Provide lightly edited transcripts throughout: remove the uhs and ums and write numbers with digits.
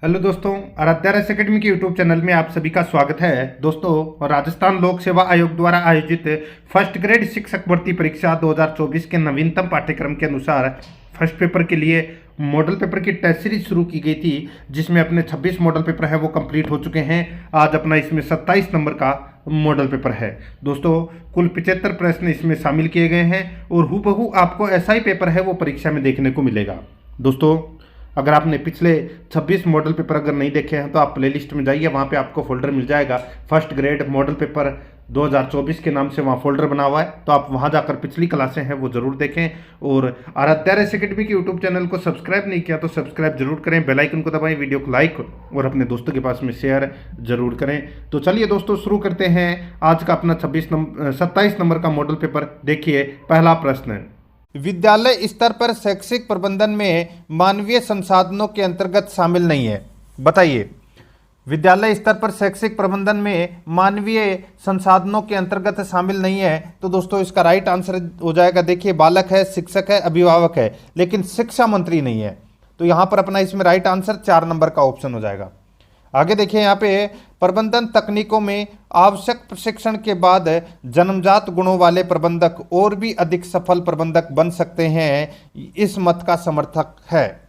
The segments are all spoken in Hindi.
हेलो दोस्तों, आराध्या रेस एकेडमी के यूट्यूब चैनल में आप सभी का स्वागत है। दोस्तों, राजस्थान लोक सेवा आयोग द्वारा आयोजित फर्स्ट ग्रेड शिक्षक भर्ती परीक्षा 2024 के नवीनतम पाठ्यक्रम के अनुसार फर्स्ट पेपर के लिए मॉडल पेपर की टेस्ट सीरीज शुरू की गई थी, जिसमें अपने 26 मॉडल पेपर है वो कंप्लीट हो चुके हैं। आज अपना इसमें 27 नंबर का मॉडल पेपर है। दोस्तों, कुल 75 प्रश्न इसमें शामिल किए गए हैं और हूबहू आपको ऐसा ही पेपर है वो परीक्षा में देखने को मिलेगा। दोस्तों, अगर आपने पिछले 26 मॉडल पेपर अगर नहीं देखे हैं तो आप प्लेलिस्ट में जाइए, वहाँ पे आपको फोल्डर मिल जाएगा फर्स्ट ग्रेड मॉडल पेपर 2024 के नाम से वहाँ फोल्डर बना हुआ है। तो आप वहाँ जाकर पिछली क्लासें हैं वो ज़रूर देखें। और आराध्या रेस एकेडमी के यूट्यूब चैनल को सब्सक्राइब नहीं किया तो सब्सक्राइब जरूर करें, बेल आइकन को दबाएं, वीडियो को लाइक और अपने दोस्तों के पास में शेयर जरूर करें। तो चलिए दोस्तों, शुरू करते हैं आज का अपना 27 नंबर का मॉडल पेपर। देखिए, पहला प्रश्न, विद्यालय स्तर पर शैक्षिक प्रबंधन में मानवीय संसाधनों के अंतर्गत शामिल नहीं है। बताइए, विद्यालय स्तर पर शैक्षिक प्रबंधन में मानवीय संसाधनों के अंतर्गत शामिल नहीं है। तो दोस्तों, इसका राइट आंसर हो जाएगा, देखिए, बालक है, शिक्षक है, अभिभावक है, लेकिन शिक्षा मंत्री नहीं है। तो यहां पर अपना इसमें राइट आंसर 4 नंबर का ऑप्शन हो जाएगा। आगे देखिए, यहाँ पे प्रबंधन तकनीकों में आवश्यक प्रशिक्षण के बाद जन्मजात गुणों वाले प्रबंधक और भी अधिक सफल प्रबंधक बन सकते हैं, इस मत का समर्थक है।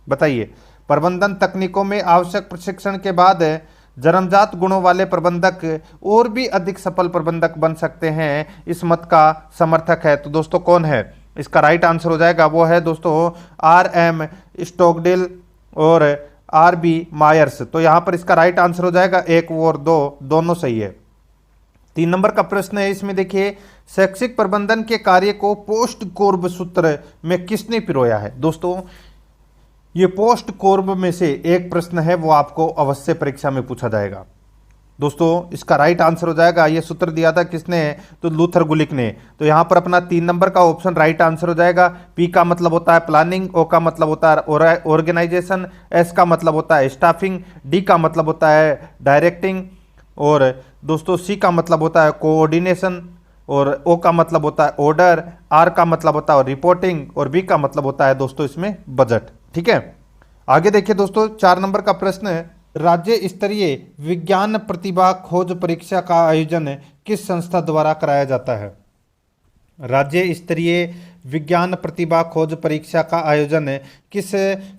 बताइए, प्रबंधन तकनीकों में आवश्यक प्रशिक्षण के बाद जन्मजात गुणों वाले प्रबंधक और भी अधिक सफल प्रबंधक बन सकते हैं, इस मत का समर्थक है। तो दोस्तों, कौन है? इसका राइट आंसर हो जाएगा, वो है दोस्तों RM स्टोकडेल और RB मायर्स। तो यहां पर इसका राइट आंसर हो जाएगा 1 और 2 दोनों सही है। 3 नंबर का प्रश्न है, इसमें देखिए, शैक्षिक प्रबंधन के कार्य को पोस्ट कोर्ब सूत्र में किसने पिरोया है? दोस्तों, ये पोस्ट कोर्ब में से एक प्रश्न है, वो आपको अवश्य परीक्षा में पूछा जाएगा। दोस्तों, इसका राइट आंसर हो जाएगा, ये सूत्र दिया था किसने? तो लूथर गुलिक ने। तो यहां पर अपना 3 नंबर का ऑप्शन राइट आंसर हो जाएगा। P का मतलब होता है प्लानिंग, O का मतलब होता है ऑर्गेनाइजेशन, S का मतलब होता है स्टाफिंग, D का मतलब होता है डायरेक्टिंग, और दोस्तों C का मतलब होता है कोऑर्डिनेशन, और O का मतलब होता है ऑर्डर, R का मतलब होता है रिपोर्टिंग, और B का मतलब होता है दोस्तों इसमें बजट। ठीक है, आगे देखिए दोस्तों, 4 नंबर का प्रश्न है, राज्य स्तरीय विज्ञान प्रतिभा खोज परीक्षा का आयोजन किस संस्था द्वारा कराया जाता है? राज्य स्तरीय विज्ञान प्रतिभा खोज परीक्षा का आयोजन किस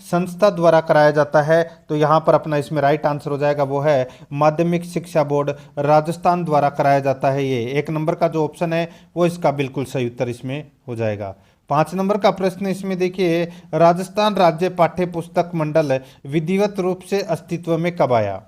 संस्था द्वारा कराया जाता है? तो यहाँ पर अपना इसमें राइट आंसर हो जाएगा, वो है माध्यमिक शिक्षा बोर्ड राजस्थान द्वारा कराया जाता है। ये 1 नंबर का जो ऑप्शन है वो इसका बिल्कुल सही उत्तर इसमें हो जाएगा। 5 नंबर का प्रश्न इसमें देखिए, राजस्थान राज्य पाठ्य पुस्तक मंडल विधिवत रूप से अस्तित्व में कब आया?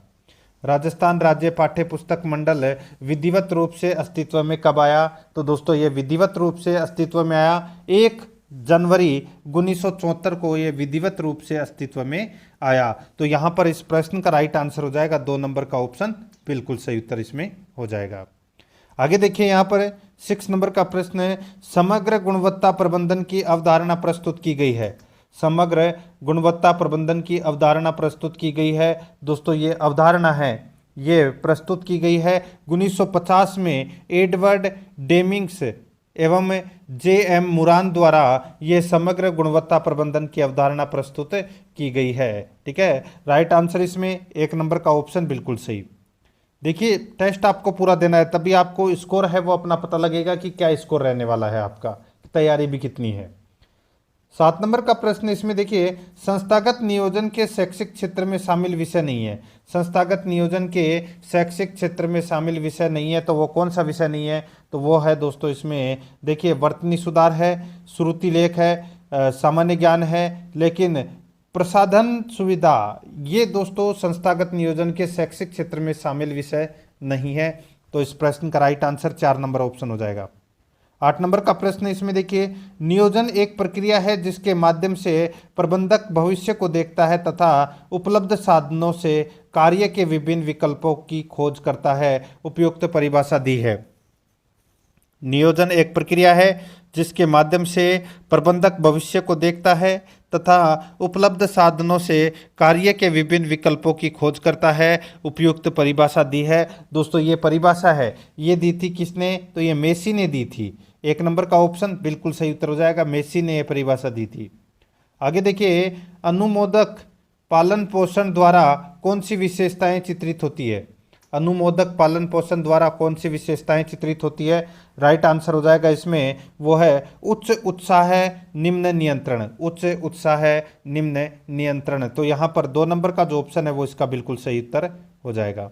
राजस्थान राज्य पाठ्य पुस्तक मंडल विधिवत रूप से अस्तित्व में कब आया? तो दोस्तों, ये विधिवत रूप से अस्तित्व में आया 1 जनवरी 1974 को, ये विधिवत रूप से अस्तित्व में आया। तो यहाँ पर इस प्रश्न का राइट आंसर हो जाएगा 2 नंबर का ऑप्शन बिल्कुल सही उत्तर इसमें हो जाएगा। आगे देखिए, यहाँ पर 6 नंबर का प्रश्न है, समग्र गुणवत्ता प्रबंधन की अवधारणा प्रस्तुत की गई है। समग्र गुणवत्ता प्रबंधन की अवधारणा प्रस्तुत की गई है। दोस्तों, ये अवधारणा है, ये प्रस्तुत की गई है 1950 में एडवर्ड डेमिंग्स एवं JM मुरान द्वारा। ये समग्र गुणवत्ता प्रबंधन की अवधारणा प्रस्तुत की गई है। ठीक है, राइट आंसर इसमें 1 नंबर का ऑप्शन बिल्कुल सही। देखिए, टेस्ट आपको पूरा देना है, तभी आपको स्कोर है वो अपना पता लगेगा कि क्या स्कोर रहने वाला है, आपका तैयारी भी कितनी है। 7 नंबर का प्रश्न इसमें देखिए, संस्थागत नियोजन के शैक्षिक क्षेत्र में शामिल विषय नहीं है। संस्थागत नियोजन के शैक्षिक क्षेत्र में शामिल विषय नहीं है, तो वो कौन सा विषय नहीं है? तो वो है दोस्तों इसमें देखिए, वर्तनी सुधार है, श्रुति लेख है, सामान्य ज्ञान है, लेकिन प्रसाधन सुविधा, ये दोस्तों संस्थागत नियोजन के शैक्षिक क्षेत्र में शामिल विषय नहीं है। तो इस प्रश्न का राइट आंसर 4 नंबर ऑप्शन हो जाएगा। 8 नंबर का प्रश्न इसमें देखिए, नियोजन एक प्रक्रिया है जिसके माध्यम से प्रबंधक भविष्य को देखता है तथा उपलब्ध साधनों से कार्य के विभिन्न विकल्पों की खोज करता है। उपयुक्त परिभाषा दी है। नियोजन एक प्रक्रिया है जिसके माध्यम से प्रबंधक भविष्य को देखता है तथा उपलब्ध साधनों से कार्य के विभिन्न विकल्पों की खोज करता है। उपयुक्त परिभाषा दी है। दोस्तों, ये परिभाषा है, ये दी थी किसने? तो ये मेसी ने दी थी। 1 नंबर का ऑप्शन बिल्कुल सही उत्तर हो जाएगा, मेसी ने यह परिभाषा दी थी। आगे देखिए, अनुमोदक पालन पोषण द्वारा कौन सी विशेषताएं चित्रित होती है? अनुमोदक पालन पोषण द्वारा कौन सी विशेषताएं चित्रित होती है? राइट आंसर हो जाएगा इसमें वो है उच्च उत्साह निम्न नियंत्रण। उच्च उत्साह निम्न नियंत्रण। तो यहाँ पर 2 नंबर का जो ऑप्शन है वो इसका बिल्कुल सही उत्तर हो जाएगा।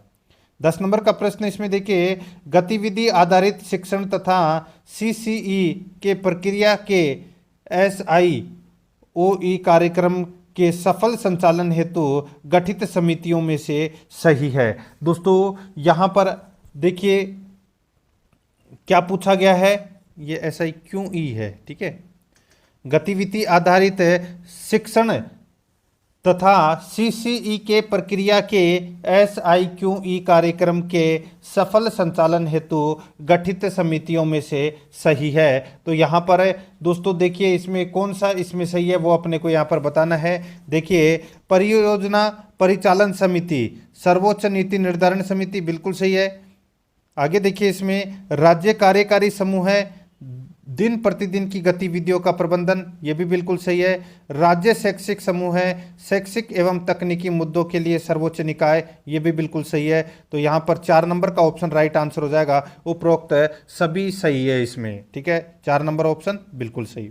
10 नंबर का प्रश्न इसमें देखिए, गतिविधि आधारित शिक्षण तथा सीसीई के प्रक्रिया के SIOE कार्यक्रम के सफल संचालन हेतु गठित समितियों में से सही है। दोस्तों यहाँ पर देखिए क्या पूछा गया है, ये SIQE है, ठीक है। गतिविधि आधारित शिक्षण तथा CCE के प्रक्रिया के SIQE कार्यक्रम के सफल संचालन हेतु गठित समितियों में से सही है। तो यहाँ पर दोस्तों देखिए इसमें कौन सा इसमें सही है वो अपने को यहाँ पर बताना है। देखिए परियोजना परिचालन समिति, सर्वोच्च नीति निर्धारण समिति बिल्कुल सही है। आगे देखिए इसमें राज्य कार्यकारी समूह है, दिन प्रतिदिन की गतिविधियों का प्रबंधन, ये भी बिल्कुल सही है। राज्य शैक्षिक समूह है, शैक्षिक एवं तकनीकी मुद्दों के लिए सर्वोच्च निकाय, ये भी बिल्कुल सही है। तो यहाँ पर 4 नंबर का ऑप्शन राइट आंसर हो जाएगा। उपरोक्त सभी सही है इसमें, ठीक है। 4 नंबर ऑप्शन बिल्कुल सही।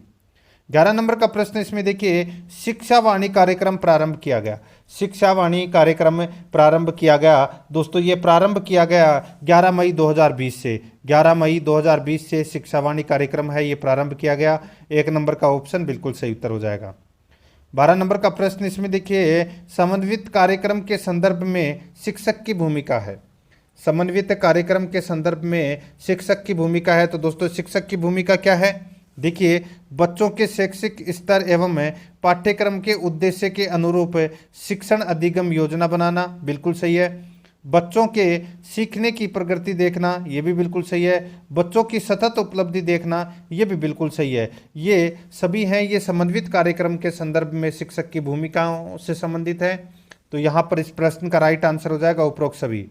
11 नंबर का प्रश्न इसमें देखिए, शिक्षावाणी कार्यक्रम प्रारंभ किया गया। शिक्षावाणी कार्यक्रम प्रारंभ किया गया दोस्तों, ये प्रारंभ किया गया 11 मई 2020 से। 11 मई 2020 से शिक्षावाणी कार्यक्रम है ये प्रारंभ किया गया। 1 नंबर का ऑप्शन बिल्कुल सही उत्तर हो जाएगा। 12 नंबर का प्रश्न इसमें देखिए, समन्वित कार्यक्रम के संदर्भ में शिक्षक की भूमिका है। समन्वित कार्यक्रम के संदर्भ में शिक्षक की भूमिका है। तो दोस्तों शिक्षक की भूमिका क्या है? देखिए बच्चों के शैक्षिक स्तर एवं पाठ्यक्रम के उद्देश्य के अनुरूप शिक्षण अधिगम योजना बनाना, बिल्कुल सही है। बच्चों के सीखने की प्रगति देखना, ये भी बिल्कुल सही है। बच्चों की सतत उपलब्धि देखना, ये भी बिल्कुल सही है। ये सभी हैं, ये समन्वित कार्यक्रम के संदर्भ में शिक्षक की भूमिकाओं से संबंधित है। तो यहाँ पर इस प्रश्न का राइट आंसर हो जाएगा उपरोक्त सभी।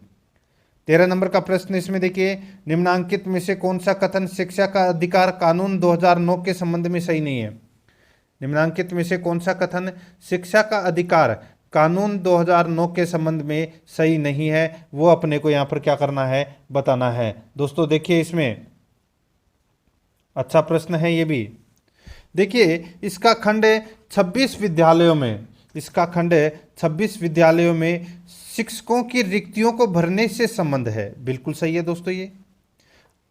13 नंबर का प्रश्न इसमें देखिए, निम्नांकित में से कौन सा कथन शिक्षा का अधिकार कानून 2009 के संबंध में सही नहीं है? निम्नांकित में से कौन सा कथन शिक्षा का अधिकार कानून 2009 के संबंध में सही नहीं है? वो अपने को यहाँ पर क्या करना है, बताना है। दोस्तों देखिए इसमें अच्छा प्रश्न है ये भी। देखिए इसका खंड 26 विद्यालयों में, इसका खंड 26 विद्यालयों में शिक्षकों की रिक्तियों को भरने से संबंध है, बिल्कुल सही है दोस्तों ये।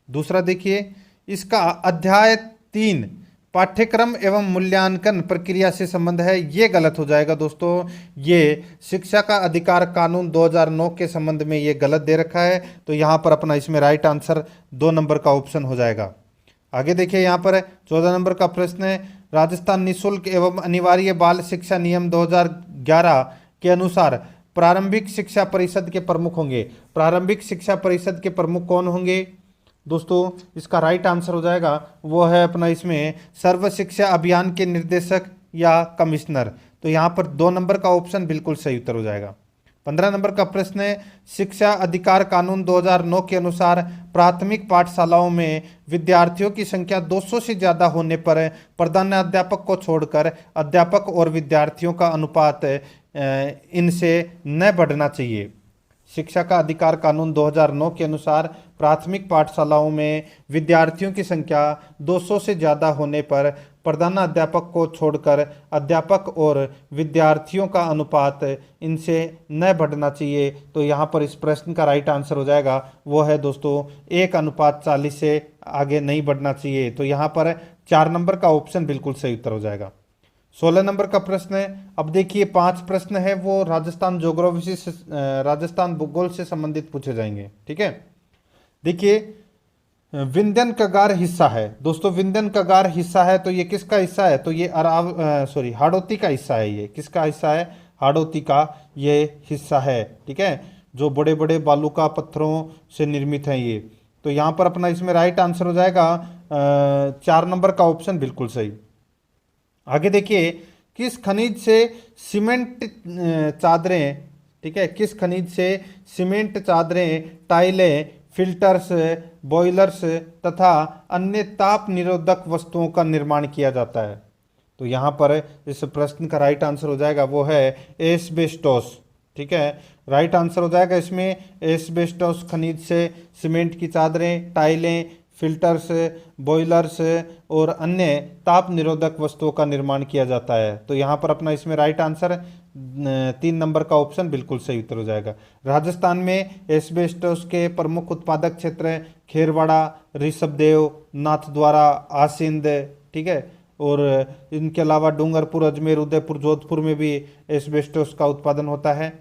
दूसरा देखिए, इसका अध्याय 3 पाठ्यक्रम एवं मूल्यांकन प्रक्रिया से संबंध है, ये गलत हो जाएगा दोस्तों। ये शिक्षा का अधिकार कानून 2009 के संबंध में ये गलत दे रखा है। तो यहाँ पर अपना इसमें राइट आंसर 2 नंबर का ऑप्शन हो जाएगा। आगे देखिए यहाँ पर 14 नंबर का प्रश्न है, राजस्थान निःशुल्क एवं अनिवार्य बाल शिक्षा नियम 2011 के अनुसार प्रारंभिक शिक्षा परिषद के प्रमुख होंगे। प्रारंभिक शिक्षा परिषद के प्रमुख कौन होंगे? दोस्तों इसका राइट आंसर हो जाएगा वो है अपना इसमें सर्व शिक्षा अभियान के निर्देशक या कमिश्नर। तो यहाँ पर 2 नंबर का ऑप्शन बिल्कुल सही उत्तर हो जाएगा। 15 नंबर का प्रश्न है, शिक्षा अधिकार कानून 2009 के अनुसार प्राथमिक पाठशालाओं में विद्यार्थियों की संख्या 200 से ज़्यादा होने पर प्रधानाध्यापक को छोड़कर अध्यापक और विद्यार्थियों का अनुपात इनसे न बढ़ना चाहिए। शिक्षा का अधिकार कानून 2009 के अनुसार प्राथमिक पाठशालाओं में विद्यार्थियों की संख्या 200 से ज़्यादा होने पर प्रधानाध्यापक को छोड़कर अध्यापक और विद्यार्थियों का अनुपात इनसे न बढ़ना चाहिए। तो यहाँ पर इस प्रश्न का राइट आंसर हो जाएगा वो है दोस्तों 1:40 से आगे नहीं बढ़ना चाहिए। तो यहाँ पर 4 नंबर का ऑप्शन बिल्कुल सही उत्तर हो जाएगा। 16 नंबर का प्रश्न है, अब देखिए 5 प्रश्न है वो राजस्थान ज्योग्राफी से राजस्थान भूगोल से संबंधित पूछे जाएंगे, ठीक है। देखिए विंध्यन कगार हिस्सा है दोस्तों, विंध्यन कगार हिस्सा है तो ये किसका हिस्सा है? तो ये हाड़ौती का हिस्सा है। ये किसका हिस्सा है? हाड़ौती का ये हिस्सा है, ठीक है, जो बड़े बड़े बालूका पत्थरों से निर्मित है ये। तो यहाँ पर अपना इसमें राइट आंसर हो जाएगा 4 नंबर का ऑप्शन बिल्कुल सही। आगे देखिए, किस खनिज से सीमेंट चादरें, ठीक है, किस खनिज से सीमेंट चादरें, टाइलें, फिल्टर्स, बॉयलर्स तथा अन्य ताप निरोधक वस्तुओं का निर्माण किया जाता है? तो यहाँ पर इस प्रश्न का राइट आंसर हो जाएगा वो है एस्बेस्टोस। ठीक है, राइट आंसर हो जाएगा इसमें एस्बेस्टोस खनिज से सीमेंट की चादरें, टाइलें, फिल्टर्स, बॉयलर्स और अन्य ताप निरोधक वस्तुओं का निर्माण किया जाता है। तो यहाँ पर अपना इसमें राइट आंसर 3 नंबर का ऑप्शन बिल्कुल सही उत्तर हो जाएगा। राजस्थान में एस्बेस्टोस के प्रमुख उत्पादक क्षेत्र खेरवाड़ा, ऋषभदेव, नाथद्वारा, आसिंद, ठीक है, और इनके अलावा डूंगरपुर, अजमेर, उदयपुर, जोधपुर में भी एस्बेस्टोस का उत्पादन होता है।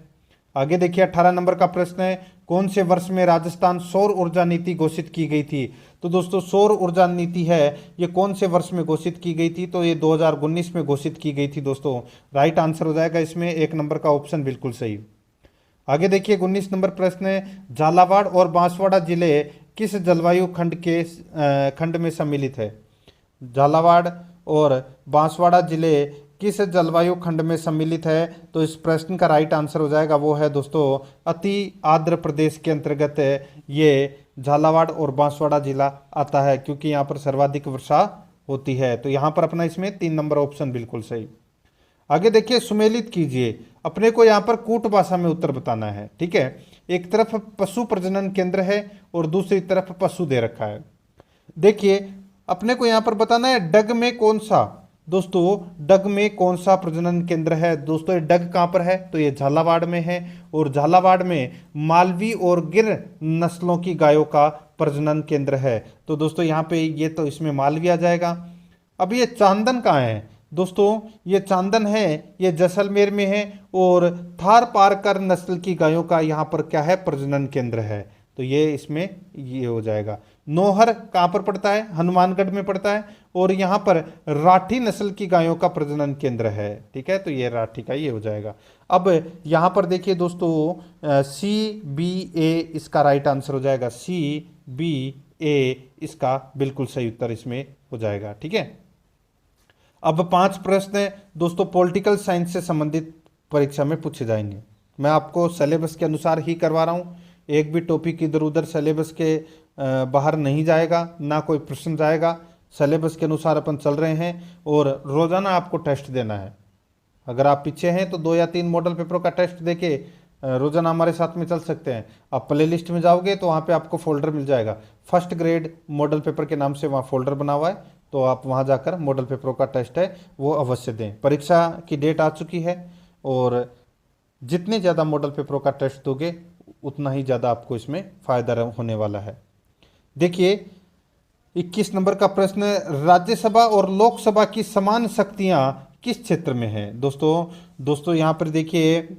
आगे देखिए 18 नंबर का प्रश्न है, कौन से वर्ष में राजस्थान सौर ऊर्जा नीति घोषित की गई थी? तो दोस्तों सौर ऊर्जा नीति है ये कौन से वर्ष में घोषित की गई थी? तो ये 2019 में घोषित की गई थी दोस्तों। राइट आंसर हो जाएगा इसमें 1 नंबर का ऑप्शन बिल्कुल सही। आगे देखिए 19 नंबर प्रश्न है, झालावाड़ और बांसवाड़ा जिले किस जलवायु खंड में सम्मिलित है? झालावाड़ और बांसवाड़ा जिले किस जलवायु खंड में सम्मिलित है? तो इस प्रश्न का राइट आंसर हो जाएगा वो है दोस्तों अति आर्द्र प्रदेश के अंतर्गत ये झालावाड़ और बांसवाड़ा जिला आता है, क्योंकि यहाँ पर सर्वाधिक वर्षा होती है। तो यहाँ पर अपना इसमें 3 नंबर ऑप्शन बिल्कुल सही। आगे देखिए सुमेलित कीजिए, अपने को यहाँ पर कूट भाषा में उत्तर बताना है। ठीक है, एक तरफ पशु प्रजनन केंद्र है और दूसरी तरफ पशु दे रखा है। देखिए अपने को यहाँ पर बताना है डग में कौन सा, दोस्तों डग में कौन सा प्रजनन केंद्र है? दोस्तों ये डग कहाँ पर है? तो ये झालावाड़ में है, और झालावाड़ में मालवी और गिर नस्लों की गायों का प्रजनन केंद्र है। तो दोस्तों यहाँ पे ये तो इसमें मालवी आ जाएगा। अब ये चांदन कहाँ है? दोस्तों ये चांदन है ये जैसलमेर में है, और थार पारकर नस्ल की गायों का यहाँ पर क्या है? प्रजनन केंद्र है। तो ये इसमें ये हो जाएगा। नौहर कहाँ पर पड़ता है? हनुमानगढ़ में पड़ता है, और यहाँ पर राठी नस्ल की गायों का प्रजनन केंद्र है। ठीक है, तो ये राठी का ये हो जाएगा। अब यहाँ पर देखिए दोस्तों CBA इसका राइट आंसर हो जाएगा। CBA इसका बिल्कुल सही उत्तर इसमें हो जाएगा। ठीक है, अब 5 प्रश्न दोस्तों पॉलिटिकल साइंस से संबंधित परीक्षा में पूछे जाएंगे। मैं आपको सिलेबस के अनुसार ही करवा रहा हूँ, एक भी टॉपिक इधर उधर सिलेबस के बाहर नहीं जाएगा, ना कोई प्रश्न जाएगा। सिलेबस के अनुसार अपन चल रहे हैं, और रोजाना आपको टेस्ट देना है। अगर आप पीछे हैं तो 2 या 3 मॉडल पेपरों का टेस्ट देके रोजाना हमारे साथ में चल सकते हैं। आप प्ले लिस्ट में जाओगे तो वहाँ पे आपको फोल्डर मिल जाएगा, फर्स्ट ग्रेड मॉडल पेपर के नाम से वहाँ फोल्डर बना हुआ है। तो आप वहाँ जाकर मॉडल पेपरों का टेस्ट है वो अवश्य दें। परीक्षा की डेट आ चुकी है, और जितने ज़्यादा मॉडल पेपरों का टेस्ट दोगे उतना ही ज़्यादा आपको इसमें फ़ायदा होने वाला है। देखिए 21 नंबर का प्रश्न, राज्यसभा और लोकसभा की समान शक्तियां किस क्षेत्र में है? दोस्तों यहाँ पर देखिए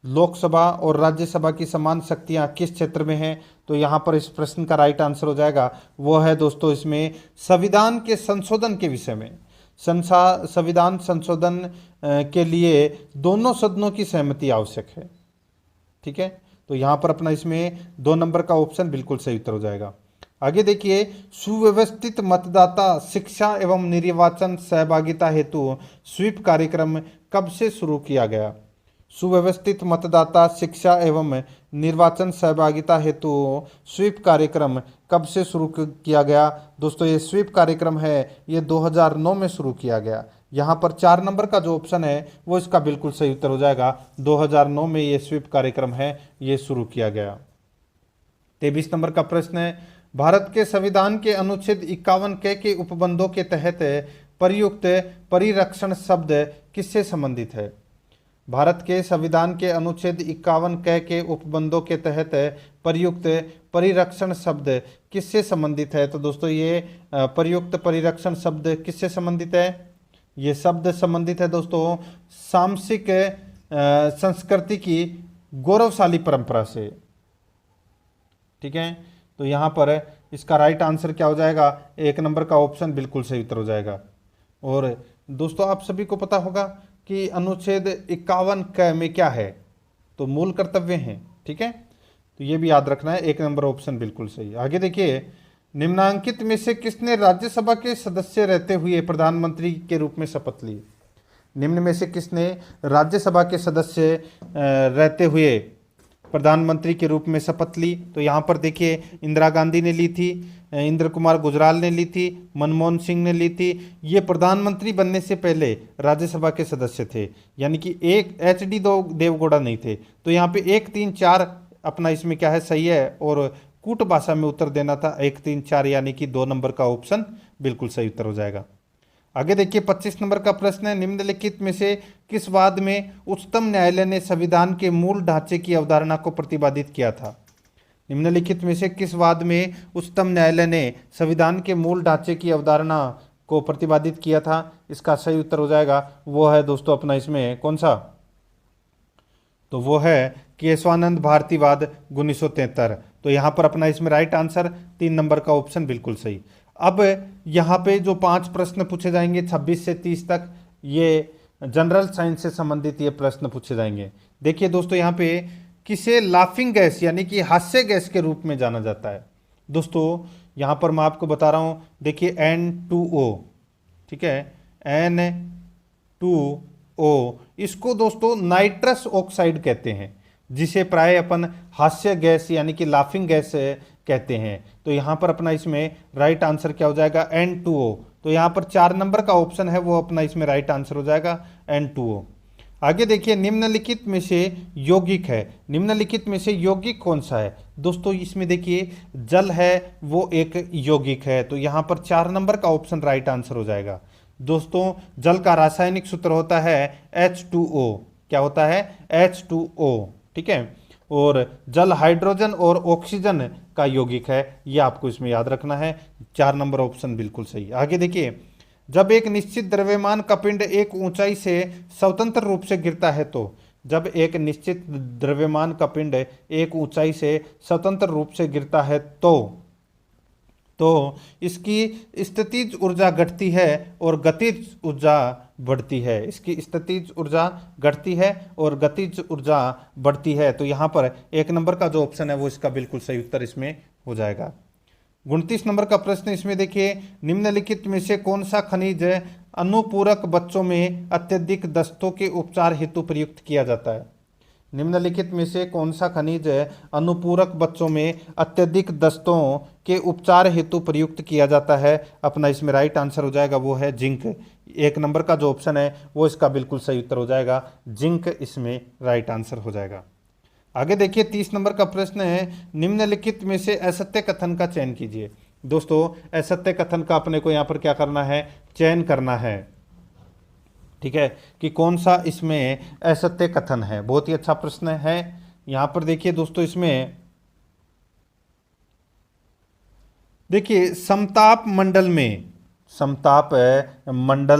लोकसभा और राज्यसभा की समान शक्तियां किस क्षेत्र में हैं? तो यहाँ पर इस प्रश्न का राइट आंसर हो जाएगा वो है दोस्तों इसमें संविधान के संशोधन के विषय में। संविधान संशोधन के लिए दोनों सदनों की सहमति आवश्यक है। ठीक है, तो यहाँ पर अपना इसमें 2 नंबर का ऑप्शन बिल्कुल सही उत्तर हो जाएगा। आगे देखिए सुव्यवस्थित मतदाता शिक्षा एवं निर्वाचन सहभागिता हेतु स्वीप कार्यक्रम कब से शुरू किया गया? सुव्यवस्थित मतदाता शिक्षा एवं निर्वाचन सहभागिता हेतु स्वीप कार्यक्रम कब से शुरू किया गया? दोस्तों ये स्वीप कार्यक्रम है ये 2009 में शुरू किया गया। यहाँ पर 4 नंबर का जो ऑप्शन है वो इसका बिल्कुल सही उत्तर हो जाएगा। 2009 में ये स्वीप कार्यक्रम है ये शुरू किया गया। 23 नंबर का प्रश्न है, भारत के संविधान के अनुच्छेद 51 के उपबंधों के तहत प्रयुक्त परिरक्षण शब्द किससे संबंधित है? भारत के संविधान के अनुच्छेद 51 के उपबंधों के तहत प्रयुक्त परिरक्षण शब्द किससे संबंधित है? तो दोस्तों ये प्रयुक्त परिरक्षण शब्द किससे संबंधित है? ये शब्द संबंधित है दोस्तों सामसिक संस्कृति की गौरवशाली परंपरा से। ठीक है, तो यहाँ पर इसका राइट आंसर क्या हो जाएगा? 1 नंबर का ऑप्शन बिल्कुल सही उत्तर हो जाएगा। और दोस्तों आप सभी को पता होगा कि अनुच्छेद 51 क में क्या है? तो मूल कर्तव्य हैं। ठीक है, तो ये भी याद रखना है, 1 नंबर ऑप्शन बिल्कुल सही। आगे देखिए निम्नांकित में से किसने राज्यसभा के सदस्य रहते हुए प्रधानमंत्री के रूप में शपथ ली? निम्न में से किसने राज्यसभा के सदस्य रहते हुए प्रधानमंत्री के रूप में शपथ ली? तो यहाँ पर देखिए इंदिरा गांधी ने ली थी, इंद्र कुमार गुजराल ने ली थी, मनमोहन सिंह ने ली थी। ये प्रधानमंत्री बनने से पहले राज्यसभा के सदस्य थे, यानी कि एक HD देवगौड़ा नहीं थे। तो यहाँ पे 1 3 4 अपना इसमें क्या है, सही है। और कूट भाषा में उत्तर देना था 1 3 4, यानी कि 2 नंबर का ऑप्शन बिल्कुल सही उत्तर हो जाएगा। आगे देखिए 25 नंबर का प्रश्न है, निम्नलिखित में से किस वाद में उच्चतम न्यायालय ने संविधान के मूल ढांचे की अवधारणा को प्रतिपादित किया था? निम्नलिखित में से किस वाद में उच्चतम न्यायालय ने संविधान के मूल ढांचे की अवधारणा को प्रतिपादित किया था? इसका सही उत्तर हो जाएगा, वो है दोस्तों अपना इसमें कौन सा, तो वो है केशवानंद भारतीवाद 1973। तो यहाँ पर अपना इसमें राइट आंसर 3 नंबर का ऑप्शन बिल्कुल सही। अब यहाँ पे जो 5 प्रश्न पूछे जाएंगे 26 से 30 तक, ये जनरल साइंस से संबंधित ये प्रश्न पूछे जाएंगे। देखिए दोस्तों यहाँ पे किसे लाफिंग गैस यानी कि हास्य गैस के रूप में जाना जाता है? दोस्तों यहाँ पर मैं आपको बता रहा हूँ, देखिए N2O, ठीक है, N2O, इसको दोस्तों नाइट्रस ऑक्साइड कहते हैं, जिसे प्राय अपन हास्य गैस यानी कि लाफिंग गैस कहते हैं। तो यहाँ पर अपना इसमें राइट आंसर क्या हो जाएगा, N2O। तो यहाँ पर 4 नंबर का ऑप्शन है वो अपना इसमें राइट आंसर हो जाएगा N2O। आगे देखिए निम्नलिखित में से यौगिक है, निम्नलिखित में से यौगिक कौन सा है? दोस्तों इसमें देखिए जल है वो एक यौगिक है, तो यहाँ पर 4 नंबर का ऑप्शन राइट आंसर हो जाएगा। दोस्तों जल का रासायनिक सूत्र होता है H2O, क्या होता है, H2O, ठीक है। और जल हाइड्रोजन और ऑक्सीजन का यौगिक है, ये आपको इसमें याद रखना है। 4 नंबर ऑप्शन बिल्कुल सही। आगे देखिए जब एक निश्चित द्रव्यमान का पिंड एक ऊंचाई से स्वतंत्र रूप से गिरता है तो, जब एक निश्चित द्रव्यमान का पिंड एक ऊंचाई से स्वतंत्र रूप से गिरता है तो इसकी स्थितिज ऊर्जा घटती है और गतिज ऊर्जा बढ़ती है। इसकी स्थितिज ऊर्जा घटती है और गतिज ऊर्जा बढ़ती है। तो यहाँ पर 1 नंबर का जो ऑप्शन है वो इसका बिल्कुल सही उत्तर इसमें हो जाएगा। 29 नंबर का प्रश्न इसमें देखिए निम्नलिखित में से कौन सा खनिज अनुपूरक बच्चों में अत्यधिक दस्तों के उपचार हेतु प्रयुक्त किया जाता है? निम्नलिखित में से कौन सा खनिज अनुपूरक बच्चों में अत्यधिक दस्तों के उपचार हेतु प्रयुक्त किया जाता है? अपना इसमें राइट आंसर हो जाएगा वो है जिंक। 1 नंबर का जो ऑप्शन है वो इसका बिल्कुल सही उत्तर हो जाएगा, जिंक इसमें राइट आंसर हो जाएगा। आगे देखिए 30 नंबर का प्रश्न है, निम्नलिखित में से असत्य कथन का चयन कीजिए। दोस्तों असत्य कथन का अपने को यहाँ पर क्या करना है, चयन करना है, ठीक है, कि कौन सा इसमें असत्य कथन है। बहुत ही अच्छा प्रश्न है। यहाँ पर देखिए दोस्तों इसमें देखिए समताप मंडल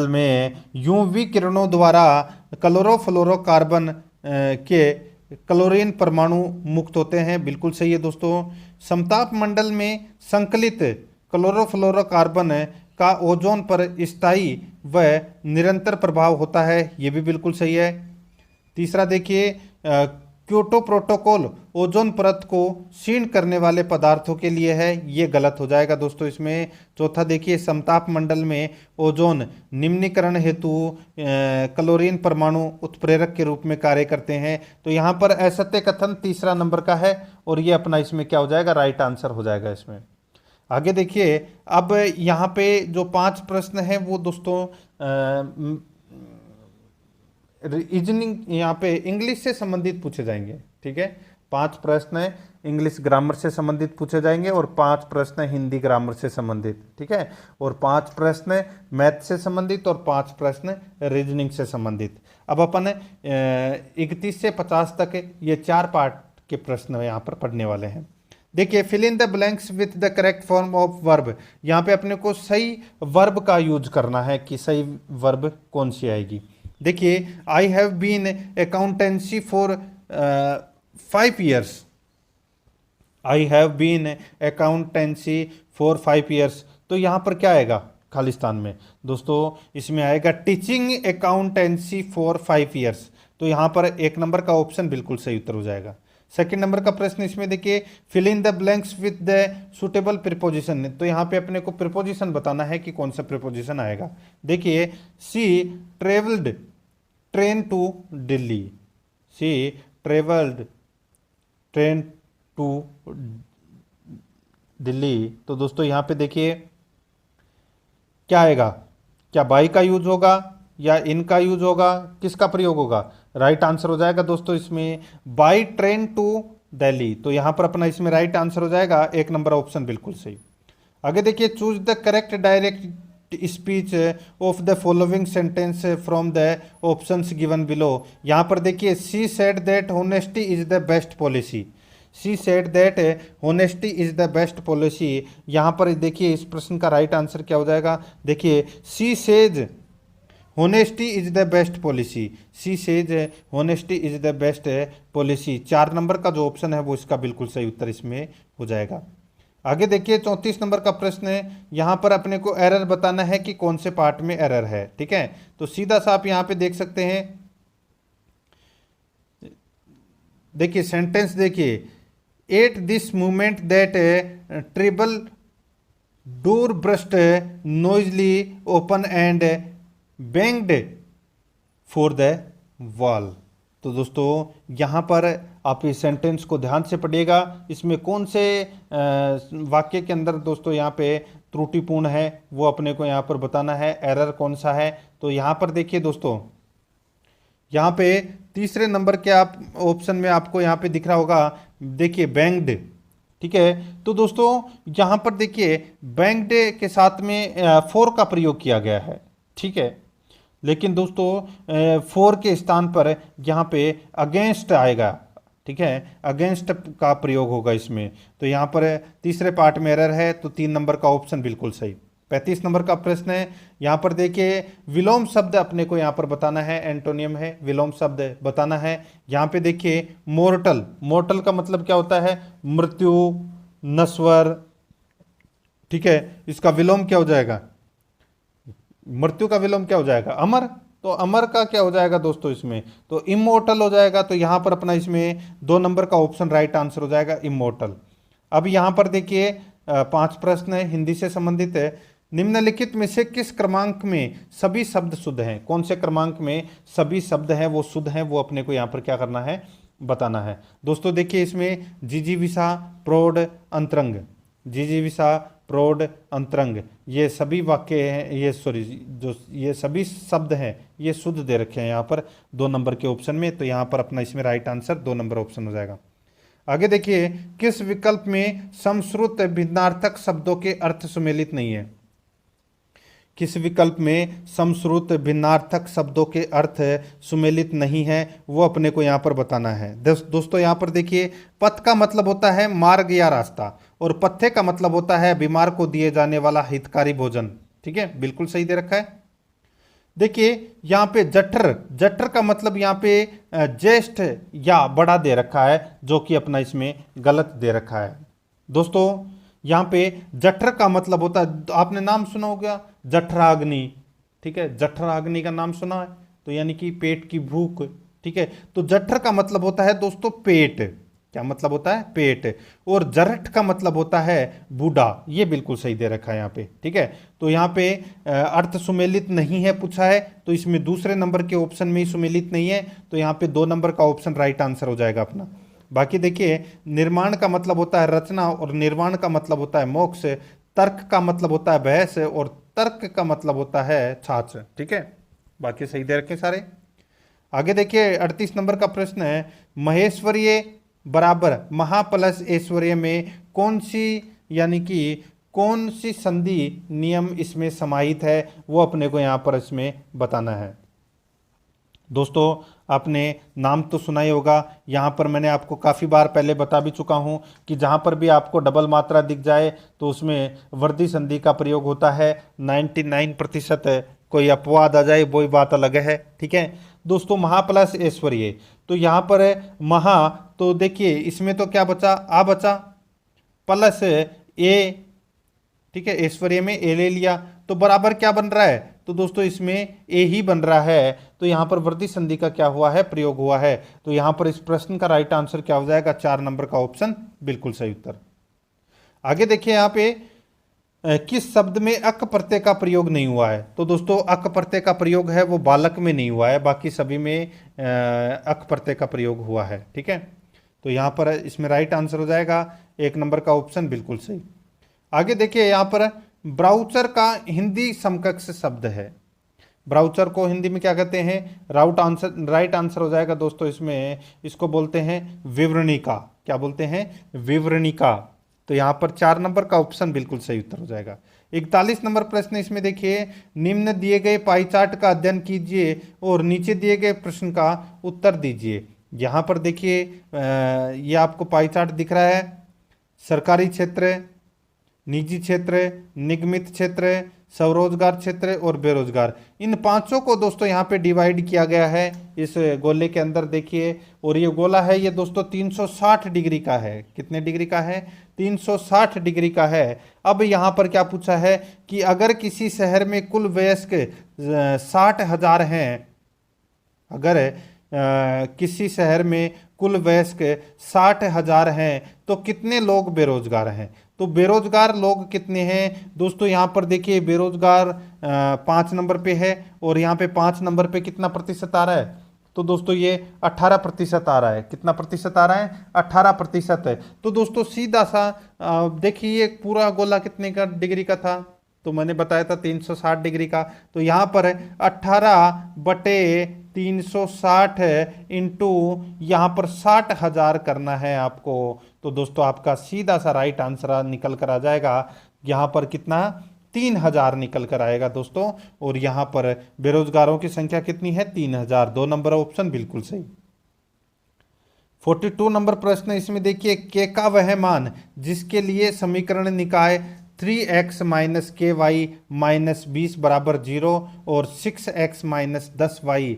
में यूवी किरणों द्वारा क्लोरोफ्लोरोकार्बन के क्लोरीन परमाणु मुक्त होते हैं, बिल्कुल सही है दोस्तों। समताप मंडल में संकलित क्लोरोफ्लोरोकार्बन का ओजोन पर स्थायी व निरंतर प्रभाव होता है, ये भी बिल्कुल सही है। तीसरा देखिए क्योटो प्रोटोकॉल ओजोन परत को क्षीण करने वाले पदार्थों के लिए है, ये गलत हो जाएगा दोस्तों इसमें। चौथा देखिए समताप मंडल में ओजोन निम्नीकरण हेतु क्लोरीन परमाणु उत्प्रेरक के रूप में कार्य करते हैं। तो यहाँ पर असत्य कथन 3 नंबर का है और ये अपना इसमें क्या हो जाएगा, राइट आंसर हो जाएगा इसमें। आगे देखिए अब यहाँ पे जो 5 प्रश्न हैं वो दोस्तों रीजनिंग यहाँ पे इंग्लिश से संबंधित पूछे जाएंगे, ठीक है। 5 प्रश्न इंग्लिश ग्रामर से संबंधित पूछे जाएंगे और 5 प्रश्न हिंदी ग्रामर से संबंधित, ठीक है, और 5 प्रश्न मैथ से संबंधित और 5 प्रश्न रीजनिंग से संबंधित। अब अपन 31 से 50 तक ये 4 पार्ट के प्रश्न यहाँ पर पढ़ने वाले हैं। देखिए fill in the blanks with the correct form of verb, यहाँ पे अपने को सही वर्ब का यूज करना है कि सही वर्ब कौन सी आएगी। देखिए I have been accountancy for 5 years, I have been accountancy for 5 years। तो यहाँ पर क्या आएगा खालिस्तान में दोस्तों, इसमें आएगा टीचिंग अकाउंटेंसी फॉर 5 years। तो यहाँ पर 1 नंबर का ऑप्शन बिल्कुल सही उत्तर हो जाएगा। 2nd नंबर का प्रश्न इसमें देखिए fill in the blanks with the suitable preposition, तो यहाँ पे अपने को प्रीपोजिशन बताना है कि कौन सा प्रीपोजिशन आएगा। देखिए she travelled train to Delhi, she travelled train to Delhi, तो दोस्तों यहाँ पे देखिए क्या आएगा, क्या बाई का यूज होगा या इन का यूज होगा, किसका प्रयोग होगा? राइट आंसर हो जाएगा दोस्तों इसमें बाई ट्रेन टू दिल्ली। तो यहां पर अपना इसमें राइट आंसर हो जाएगा 1 नंबर ऑप्शन बिल्कुल सही। आगे देखिए, choose the correct direct speech of the following sentence from the options given below. यहां पर देखिए, she said that honesty is the best policy. She said that honesty is the best policy. यहां पर देखिए इस प्रश्न का राइट आंसर क्या हो जाएगा? देखिए, she says honesty is the best policy. She says honesty is the best policy. 4 number का जो ऑप्शन है वो इसका बिल्कुल सही उत्तर इसमें हो जाएगा। आगे देखिए 34 नंबर का प्रश्न है। यहां पर अपने को एरर बताना है कि कौन से पार्ट में एरर है। ठीक है, तो सीधा सा आप यहां पे देख सकते हैं, देखिए सेंटेंस देखिए, at this movement that treble door burst noisily open and banged for the wall. तो दोस्तों यहाँ पर आप इस सेंटेंस को ध्यान से पढ़िएगा, इसमें कौन से वाक्य के अंदर दोस्तों यहाँ पे त्रुटिपूर्ण है वो अपने को यहाँ पर बताना है, एरर कौन सा है। तो यहाँ पर देखिए दोस्तों, यहाँ पे तीसरे नंबर के आप ऑप्शन में आपको यहाँ पे दिख रहा होगा, देखिए बैंग्ड। ठीक है, तो दोस्तों यहाँ पर देखिए बैंग्ड के साथ में फोर का प्रयोग किया गया है। ठीक है, लेकिन दोस्तों फोर के स्थान पर यहाँ पे अगेंस्ट आएगा। ठीक है, अगेंस्ट का प्रयोग होगा इसमें। तो यहाँ पर तीसरे पार्ट में एरर है, तो 3 नंबर का ऑप्शन बिल्कुल सही। 35 नंबर का प्रश्न है। यहाँ पर देखिए विलोम शब्द अपने को यहाँ पर बताना है, एंटोनियम है, विलोम शब्द बताना है। यहाँ पे देखिए मोर्टल, मोर्टल का मतलब क्या होता है? मृत्यु, नश्वर। ठीक है, इसका विलोम क्या हो जाएगा? मृत्यु का विलोम क्या हो जाएगा? अमर। तो अमर का क्या हो जाएगा दोस्तों इसमें? तो इमोर्टल हो जाएगा। तो यहां पर अपना इसमें 2 नंबर का ऑप्शन राइट आंसर हो जाएगा, इमोर्टल। अब यहां पर देखिए 5 प्रश्न है, हिंदी से संबंधित है। निम्नलिखित में से किस क्रमांक में सभी शब्द शुद्ध हैं? कौन से क्रमांक में सभी शब्द हैं वो शुद्ध हैं, वो अपने को यहाँ पर क्या करना है, बताना है। दोस्तों देखिए इसमें जिजीविषा, प्रौढ़, अंतरंग, जिजीविषा, प्रौढ़, अंतरंग, ये सभी वाक्य हैं, ये सॉरी जो ये सभी शब्द हैं ये शुद्ध दे रखे हैं यहाँ पर 2 नंबर के ऑप्शन में। तो यहाँ पर अपना इसमें राइट आंसर 2 नंबर ऑप्शन हो जाएगा। आगे देखिए, किस विकल्प में समश्रुत भिन्नार्थक शब्दों के अर्थ सुमेलित नहीं है? किस विकल्प में समश्रुत भिन्नार्थक शब्दों के अर्थ सुमेलित नहीं है वो अपने को यहाँ पर बताना है। दोस्तों यहाँ पर देखिए, पथ का मतलब होता है मार्ग या रास्ता, और पथ्य का मतलब होता है बीमार को दिए जाने वाला हितकारी भोजन। ठीक है, बिल्कुल सही दे रखा है। देखिए यहाँ पे जठर, जठर का मतलब यहाँ पे ज्येष्ठ या बड़ा दे रखा है, जो कि अपना इसमें गलत दे रखा है। दोस्तों यहाँ पे जठर का मतलब होता है, आपने नाम सुना होगा जठराग्नि। ठीक है, जठराग्नि का नाम सुना है, तो यानी कि पेट की भूख। ठीक है, तो जठर का मतलब होता है दोस्तों पेट। क्या मतलब होता है? पेट। और जरठ का मतलब होता है बूढ़ा। ये बिल्कुल सही दे रखा है यहाँ पे। ठीक है, तो यहाँ पे अर्थ सुमेलित नहीं है पूछा है, तो इसमें दूसरे नंबर के ऑप्शन में ही सुमेलित नहीं है, तो यहाँ पे 2 नंबर का ऑप्शन राइट आंसर हो जाएगा अपना। बाकी देखिए, निर्माण का मतलब होता है रचना, और निर्वाण का मतलब होता है मोक्ष। तर्क का मतलब होता है बहस, और तर्क का मतलब होता है छाछ। ठीक है, बाकी सही दे रखे सारे। आगे देखिए 38 नंबर का प्रश्न है, महेश्वरीय बराबर महा प्लस ऐश्वर्य में कौन सी, यानी कि कौन सी संधि नियम इसमें समाहित है, वो अपने को यहाँ पर इसमें बताना है। दोस्तों आपने नाम तो सुना ही होगा, यहाँ पर मैंने आपको काफ़ी बार पहले बता भी चुका हूँ कि जहाँ पर भी आपको डबल मात्रा दिख जाए तो उसमें वर्धी संधि का प्रयोग होता है। 99% कोई अपवाद आ जाए वही बात अलग है। ठीक है दोस्तों, महा प्लस ऐश्वर्य, तो यहाँ पर महा, तो देखिए इसमें तो क्या बचा, आ बचा, प्लस ए। ठीक है, ऐश्वर्य में ए ले लिया, तो बराबर क्या बन रहा है, तो दोस्तों इसमें ए ही बन रहा है। तो यहाँ पर वर्धी संधि का क्या हुआ है, प्रयोग हुआ है। तो यहाँ पर इस प्रश्न का राइट आंसर क्या हो जाएगा, 4 नंबर का ऑप्शन बिल्कुल सही उत्तर। आगे देखिए यहाँ पे किस शब्द में अक प्रत्यय का प्रयोग नहीं हुआ है, तो दोस्तों अक प्रत्यय का प्रयोग है वो बालक में नहीं हुआ है, बाकी सभी में अक प्रत्यय का प्रयोग हुआ है। ठीक है, तो यहाँ पर इसमें राइट आंसर हो जाएगा 1 नंबर का ऑप्शन बिल्कुल सही। आगे देखिए यहाँ पर ब्राउचर का हिंदी समकक्ष शब्द है। ब्राउचर को हिंदी में क्या कहते हैं? राइट आंसर हो जाएगा दोस्तों इसमें, इसको बोलते हैं विवरणिका। क्या बोलते हैं? विवरणिका। तो यहाँ पर 4 नंबर का ऑप्शन बिल्कुल सही उत्तर हो जाएगा। 41 नंबर प्रश्न इसमें देखिए, निम्न दिए गए पाई चार्ट का अध्ययन कीजिए और नीचे दिए गए प्रश्न का उत्तर दीजिए। यहाँ पर देखिए ये आपको पाई चार्ट दिख रहा है, सरकारी क्षेत्र, निजी क्षेत्र, निगमित क्षेत्र, स्वरोजगार क्षेत्र और बेरोजगार, इन पांचों को दोस्तों यहाँ पे डिवाइड किया गया है इस गोले के अंदर देखिए। और ये गोला है ये दोस्तों 360 डिग्री का है। कितने डिग्री का है? 360 डिग्री का है। अब यहाँ पर क्या पूछा है कि अगर किसी शहर में कुल वयस्क 60,000 हैं, अगर किसी शहर में कुल वयस्क 60,000 हैं तो कितने लोग बेरोजगार हैं? तो बेरोजगार लोग कितने हैं दोस्तों? यहाँ पर देखिए बेरोजगार 5 नंबर पे है और यहाँ पे 5 नंबर पे कितना प्रतिशत आ रहा है? तो दोस्तों ये 18% आ रहा है। कितना प्रतिशत आ रहा है? 18% है। तो दोस्तों सीधा सा देखिए पूरा गोला कितने का डिग्री का था? तो मैंने बताया था 360 डिग्री का। तो यहाँ पर 18/360 इंटू यहाँ पर 60,000 करना है आपको। तो दोस्तों आपका सीधा सा राइट आंसर निकल कर आ जाएगा। यहाँ पर कितना? 3,000 निकल कर आएगा दोस्तों। और यहाँ पर बेरोजगारों की संख्या कितनी है? 3,000। 2 नंबर ऑप्शन बिल्कुल सही। 42 नंबर प्रश्न इसमें देखिए, के का वह मान जिसके लिए समीकरण निकाय 3x माइनस के वाई माइनस 20 बराबर 0 और 6x माइनस 10y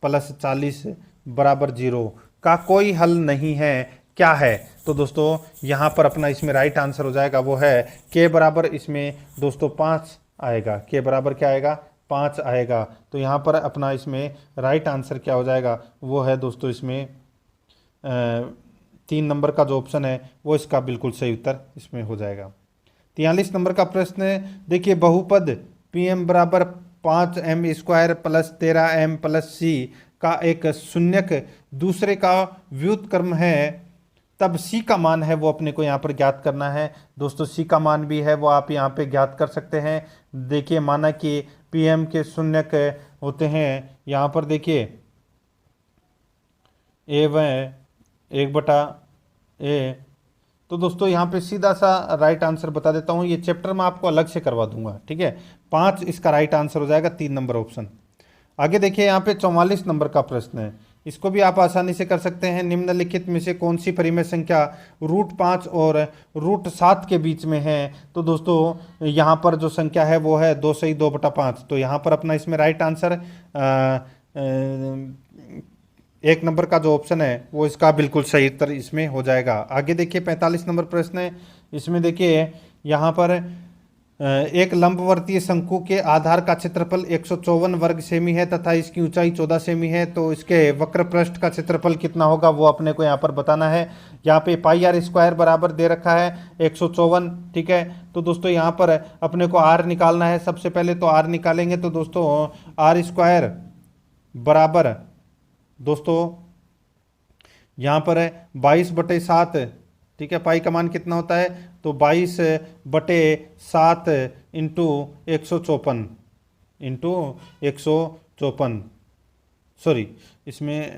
प्लस 40 बराबर 0 का कोई हल नहीं है, क्या है? तो दोस्तों यहाँ पर अपना इसमें राइट आंसर हो जाएगा वो है के बराबर इसमें दोस्तों 5 आएगा। के बराबर क्या आएगा? 5 आएगा। तो यहाँ पर अपना इसमें राइट आंसर क्या हो जाएगा? वो है दोस्तों इसमें 3 नंबर का जो ऑप्शन है वो इसका बिल्कुल सही उत्तर इसमें हो जाएगा। 43 नंबर का प्रश्न देखिए, बहुपद Pm बराबर 5m² plus 13m plus c का एक शून्यक दूसरे का व्युत्क्रम है, तब c का मान है वो अपने को यहाँ पर ज्ञात करना है। दोस्तों c का मान भी है वो आप यहाँ पे ज्ञात कर सकते हैं। देखिए माना कि Pm के शून्यक होते हैं, यहाँ पर देखिए a/1/a। तो दोस्तों यहाँ पे सीधा सा राइट आंसर बता देता हूँ, ये चैप्टर मैं आपको अलग से करवा दूंगा, ठीक है। 5 इसका राइट आंसर हो जाएगा, 3 नंबर ऑप्शन। आगे देखिए यहाँ पे 44 नंबर का प्रश्न है, इसको भी आप आसानी से कर सकते हैं। निम्नलिखित में से कौन सी परिमेय संख्या √5 और √7 के बीच में है? तो दोस्तों यहाँ पर जो संख्या है वो है 2 सही 2/5। तो यहाँ पर अपना इसमें राइट आंसर 1 नंबर का जो ऑप्शन है वो इसका बिल्कुल सही उत्तर इसमें हो जाएगा। आगे देखिए 45 नंबर प्रश्न है, इसमें देखिए यहाँ पर एक लंबवर्तीय शंकु के आधार का क्षेत्रफल 154 वर्ग सेमी है तथा इसकी ऊंचाई 14 सेमी है, तो इसके वक्र पृष्ठ का क्षेत्रफल कितना होगा वो अपने को यहाँ पर बताना है। यहाँ पे πr² बराबर दे रखा है 154, ठीक है। तो दोस्तों यहाँ पर अपने को r निकालना है। सबसे पहले तो r निकालेंगे तो दोस्तों r² बराबर दोस्तों यहाँ पर है 22/7, ठीक है। पाई का मान कितना होता है? तो 22/7 इंटू 154 सॉरी, इसमें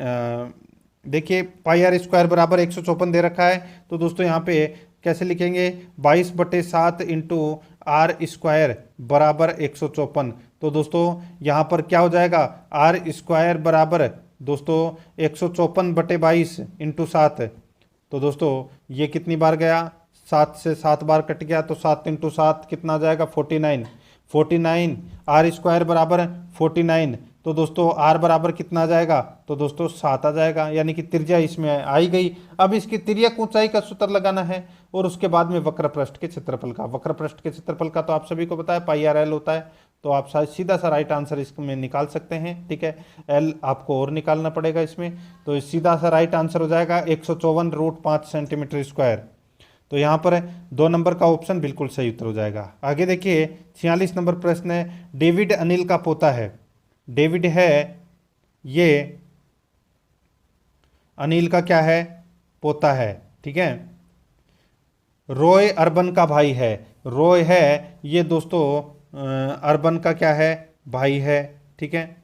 देखिए πr² बराबर 154 दे रखा है। तो दोस्तों यहाँ पे कैसे लिखेंगे? 22/7 इंटू r² बराबर 154। तो दोस्तों यहाँ पर क्या हो जाएगा? r² बराबर दोस्तों 154/22 इंटू 7। तो दोस्तों ये कितनी बार गया? 7 से 7 बार कट गया, तो 7 इंटू 7 कितना आ जाएगा? 49 r² बराबर 49। तो दोस्तों r बराबर कितना आ जाएगा? तो दोस्तों 7 आ जाएगा, यानी कि त्रिज्या इसमें आई गई। अब इसकी तिर्यक ऊंचाई का सूत्र लगाना है और उसके बाद में वक्र पृष्ठ के क्षेत्रफल का। वक्र पृष्ठ के क्षेत्रफल का तो आप सभी को पता है πrl होता है, तो आप सीधा सा राइट आंसर इसमें निकाल सकते हैं, ठीक है। एल आपको और निकालना पड़ेगा इसमें, तो सीधा सा राइट आंसर हो जाएगा 154√5 सेंटीमीटर²। तो यहाँ पर 2 नंबर का ऑप्शन बिल्कुल सही उत्तर हो जाएगा। आगे देखिए 46 नंबर प्रश्न है, डेविड अनिल का पोता है। डेविड है ये, अनिल का क्या है? पोता है, ठीक है। रॉय अर्बन का भाई है, रॉय है ये दोस्तों अर्बन का क्या है, भाई है, ठीक है।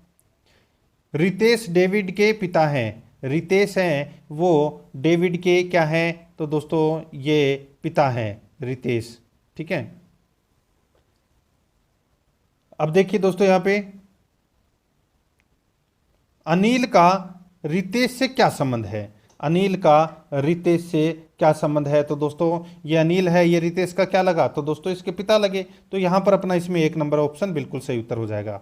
रितेश डेविड के पिता हैं, रितेश हैं वो डेविड के क्या हैं, तो दोस्तों ये पिता हैं रितेश, ठीक है। अब देखिए दोस्तों यहां पे अनिल का रितेश से क्या संबंध है, अनिल का रितेश से क्या संबंध है, तो दोस्तों ये अनिल है, ये रितेश का क्या लगा, तो दोस्तों इसके पिता लगे। तो यहां पर अपना इसमें 1 नंबर ऑप्शन बिल्कुल सही उत्तर हो जाएगा।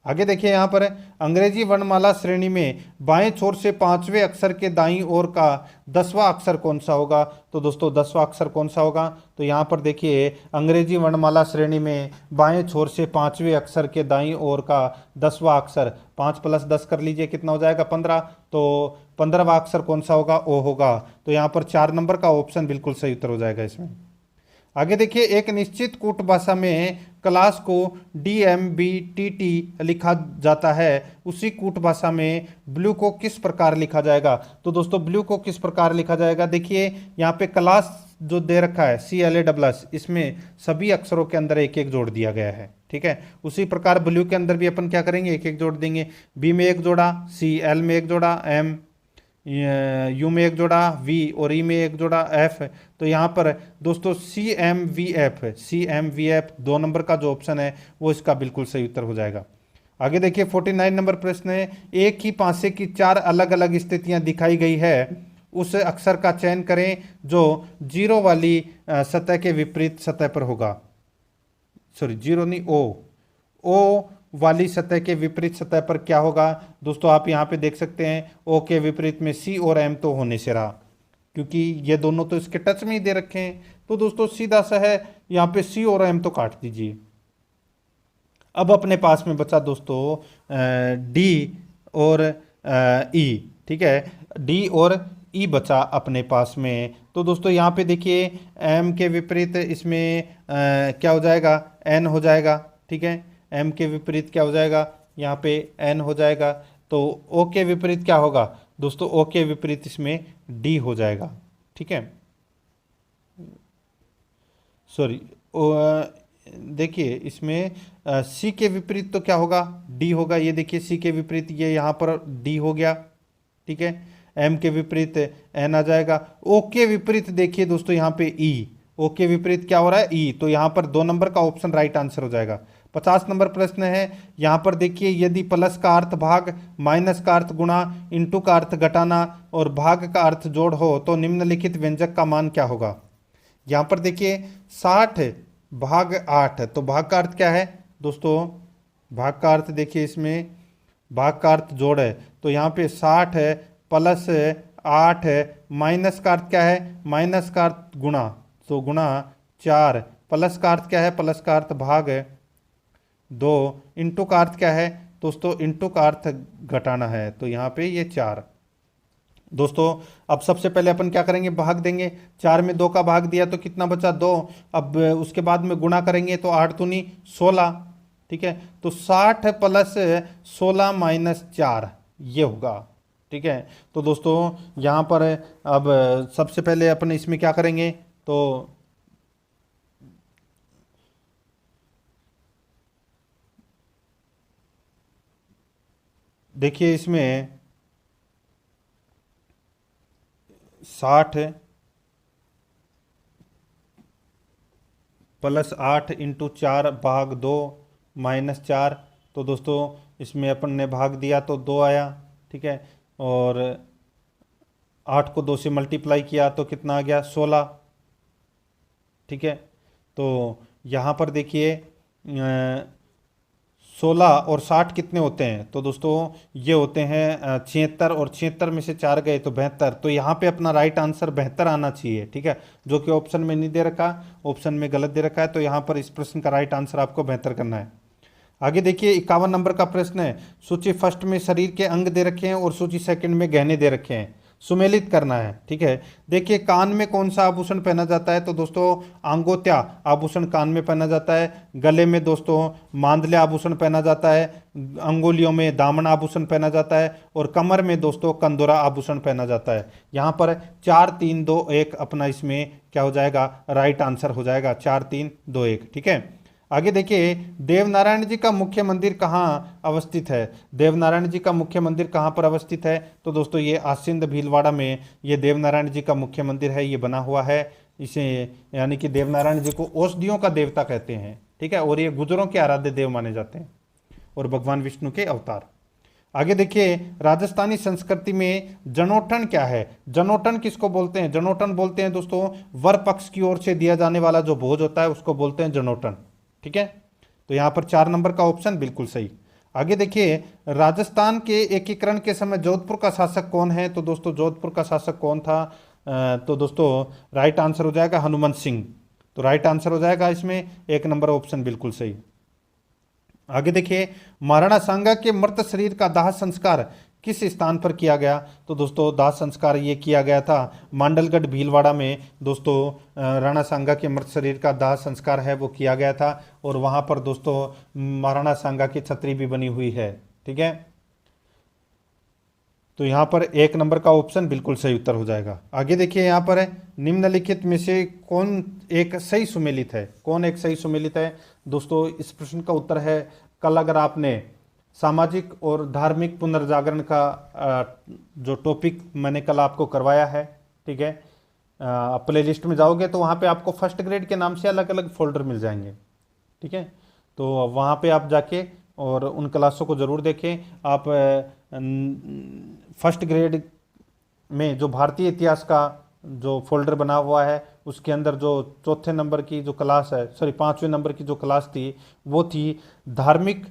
आगे देखिए यहाँ पर अंग्रेजी वर्णमाला श्रेणी में बाएं छोर से 5वें अक्षर के दाईं ओर का 10वां अक्षर कौन सा होगा, तो दोस्तों 10वां अक्षर कौन सा होगा, तो यहाँ पर देखिए अंग्रेजी वर्णमाला श्रेणी में बाएं छोर से 5वें अक्षर के दाईं ओर का 10वां अक्षर, 5 + 10 कर लीजिए कितना हो जाएगा 15, तो 15वां अक्षर कौन सा होगा, ओ होगा। तो यहाँ पर 4 नंबर का ऑप्शन बिल्कुल सही उत्तर हो जाएगा इसमें। आगे देखिए एक निश्चित कूट भाषा में क्लास को DMBTT लिखा जाता है, उसी कूट भाषा में ब्लू को किस प्रकार लिखा जाएगा, तो दोस्तों ब्लू को किस प्रकार लिखा जाएगा, देखिए यहाँ पे क्लास जो दे रखा है CLASS, इसमें सभी अक्षरों के अंदर एक एक जोड़ दिया गया है, ठीक है। उसी प्रकार ब्लू के अंदर भी अपन क्या करेंगे, एक एक जोड़ देंगे, B में एक जोड़ा, L में एक जोड़ा, M, U में एक जोड़ा, V और E में एक जोड़ा, F। तो यहाँ पर दोस्तों CMVF 2 नंबर का जो ऑप्शन है वो इसका बिल्कुल सही उत्तर हो जाएगा। आगे देखिए 49 नंबर प्रश्न है, एक ही पासे की 4 अलग अलग स्थितियां दिखाई गई है, उस अक्षर का चयन करें जो 0 वाली सतह के विपरीत सतह पर होगा, सॉरी 0 नहीं, O वाली सतह के विपरीत सतह पर क्या होगा, दोस्तों आप यहाँ पे देख सकते हैं O के विपरीत में C और M तो होने से रहा, क्योंकि ये दोनों तो इसके टच में ही दे रखे हैं, तो दोस्तों सीधा सा है यहाँ पे C और M तो काट दीजिए। अब अपने पास में बचा दोस्तों D और E, ठीक है, D और E बचा अपने पास में। तो दोस्तों यहाँ पे देखिए M के विपरीत इसमें क्या हो जाएगा, N हो जाएगा, ठीक है। M के विपरीत क्या हो जाएगा, यहाँ पे N हो जाएगा। तो O के विपरीत क्या होगा दोस्तों, O के विपरीत इसमें D हो जाएगा, ठीक है। सॉरी देखिए इसमें C के विपरीत तो क्या होगा, D होगा। ये देखिए C के विपरीत ये यहाँ पर D हो गया, ठीक है। M के विपरीत N आ जाएगा। O के विपरीत देखिए दोस्तों यहाँ पे E, O के विपरीत क्या हो रहा है, E। तो यहाँ पर 2 नंबर का ऑप्शन राइट आंसर हो जाएगा। 50 नंबर प्रश्न है, यहाँ पर देखिए यदि प्लस का अर्थ भाग, माइनस का अर्थ गुणा, इंटू का अर्थ घटाना और भाग का अर्थ जोड़ हो तो निम्नलिखित व्यंजक का मान क्या होगा। यहाँ पर देखिए 60 भाग 8, तो भाग का अर्थ क्या है दोस्तों, भाग का अर्थ देखिए इसमें भाग का अर्थ जोड़ है, तो यहाँ पे 60 है प्लस 8 है, माइनस का अर्थ क्या है, माइनस का अर्थ गुणा, तो गुणा 4, प्लस का अर्थ क्या है, प्लस का अर्थ भाग 2, इंटू का अर्थ क्या है दोस्तों, इंटू का अर्थ घटाना है, तो यहाँ पे ये 4। दोस्तों अब सबसे पहले अपन क्या करेंगे, भाग देंगे, 4 में 2 का भाग दिया तो कितना बचा 2, अब उसके बाद में गुणा करेंगे तो 8 दूनी 16, ठीक है। तो 60 प्लस 16 माइनस 4 ये होगा, ठीक है। तो दोस्तों यहाँ पर अब सबसे पहले अपन इसमें क्या करेंगे, तो देखिए इसमें 60 प्लस 8 इंटू 4 भाग 2 माइनस 4, तो दोस्तों इसमें अपन ने भाग दिया तो 2 आया, ठीक है। और 8 को 2 से मल्टीप्लाई किया तो कितना आ गया 16, ठीक है। तो यहाँ पर देखिए 16 और 60 कितने होते हैं, तो दोस्तों ये होते हैं 76, और 76 में से 4 गए तो 72, तो यहाँ पे अपना राइट आंसर 72 आना चाहिए, ठीक है, जो कि ऑप्शन में नहीं दे रखा, ऑप्शन में गलत दे रखा है। तो यहाँ पर इस प्रश्न का राइट आंसर आपको 72 करना है। आगे देखिए 51 नंबर का प्रश्न है, सूची फर्स्ट में शरीर के अंग दे रखे हैं और सूची सेकंड में गहने दे रखे हैं, सुमेलित करना है। ठीक है, देखिए कान में कौन सा आभूषण पहना जाता है, तो दोस्तों आंगोत्या आभूषण कान में पहना जाता है। गले में दोस्तों मांदले आभूषण पहना जाता है। अंगुलियों में दामन आभूषण पहना जाता है। और कमर में दोस्तों कंदोरा आभूषण पहना जाता है। यहाँ पर 4 3 2 1 अपना इसमें क्या हो जाएगा, राइट आंसर हो जाएगा 4 3 2 1। ठीक है, आगे देखिए देवनारायण जी का मुख्य मंदिर कहाँ अवस्थित है। देवनारायण जी का मुख्य मंदिर कहाँ पर अवस्थित है, तो दोस्तों ये आसिंद भीलवाड़ा में ये देवनारायण जी का मुख्य मंदिर है, ये बना हुआ है। इसे यानी कि देवनारायण जी को औषधियों का देवता कहते हैं। ठीक है, और ये गुजरों के आराध्य देव माने जाते हैं और भगवान विष्णु के अवतार। आगे देखिए राजस्थानी संस्कृति में जनेऊठन क्या है। जनेऊठन किसको बोलते हैं, जनेऊठन बोलते हैं दोस्तों वर पक्ष की ओर से दिया जाने वाला जो भोज होता है उसको बोलते हैं जनेऊठन। ठीक है, तो यहाँ पर 4 नंबर का ऑप्शन बिल्कुल सही। आगे देखिए राजस्थान के एकीकरण के समय जोधपुर का शासक कौन है, तो दोस्तों जोधपुर का शासक कौन था, तो दोस्तों राइट आंसर हो जाएगा हनुमंत सिंह। तो राइट आंसर हो जाएगा इसमें 1 नंबर ऑप्शन बिल्कुल सही। आगे देखिए महाराणा सांगा के मृत शरीर का दाह संस्कार किस स्थान पर किया गया, तो दोस्तों दाह संस्कार ये किया गया था मांडलगढ़ भीलवाड़ा में। दोस्तों राणा सांगा के मृत शरीर का दाह संस्कार है वो किया गया था, और वहाँ पर दोस्तों महाराणा सांगा की छतरी भी बनी हुई है। ठीक है, तो यहाँ पर 1 नंबर का ऑप्शन बिल्कुल सही उत्तर हो जाएगा। आगे देखिए यहाँ पर निम्नलिखित में से कौन एक सही सुमेलित है, कौन एक सही सुमेलित है। दोस्तों इस प्रश्न का उत्तर है, कल अगर आपने सामाजिक और धार्मिक पुनर्जागरण का जो टॉपिक मैंने कल आपको करवाया है, ठीक है, प्ले लिस्ट में जाओगे तो वहाँ पे आपको फर्स्ट ग्रेड के नाम से अलग अलग फोल्डर मिल जाएंगे। ठीक है, तो वहाँ पे आप जाके और उन क्लासों को ज़रूर देखें। आप फर्स्ट ग्रेड में जो भारतीय इतिहास का जो फोल्डर बना हुआ है उसके अंदर जो चौथे नंबर की जो क्लास है, सॉरी 5वें नंबर की जो क्लास थी वो थी धार्मिक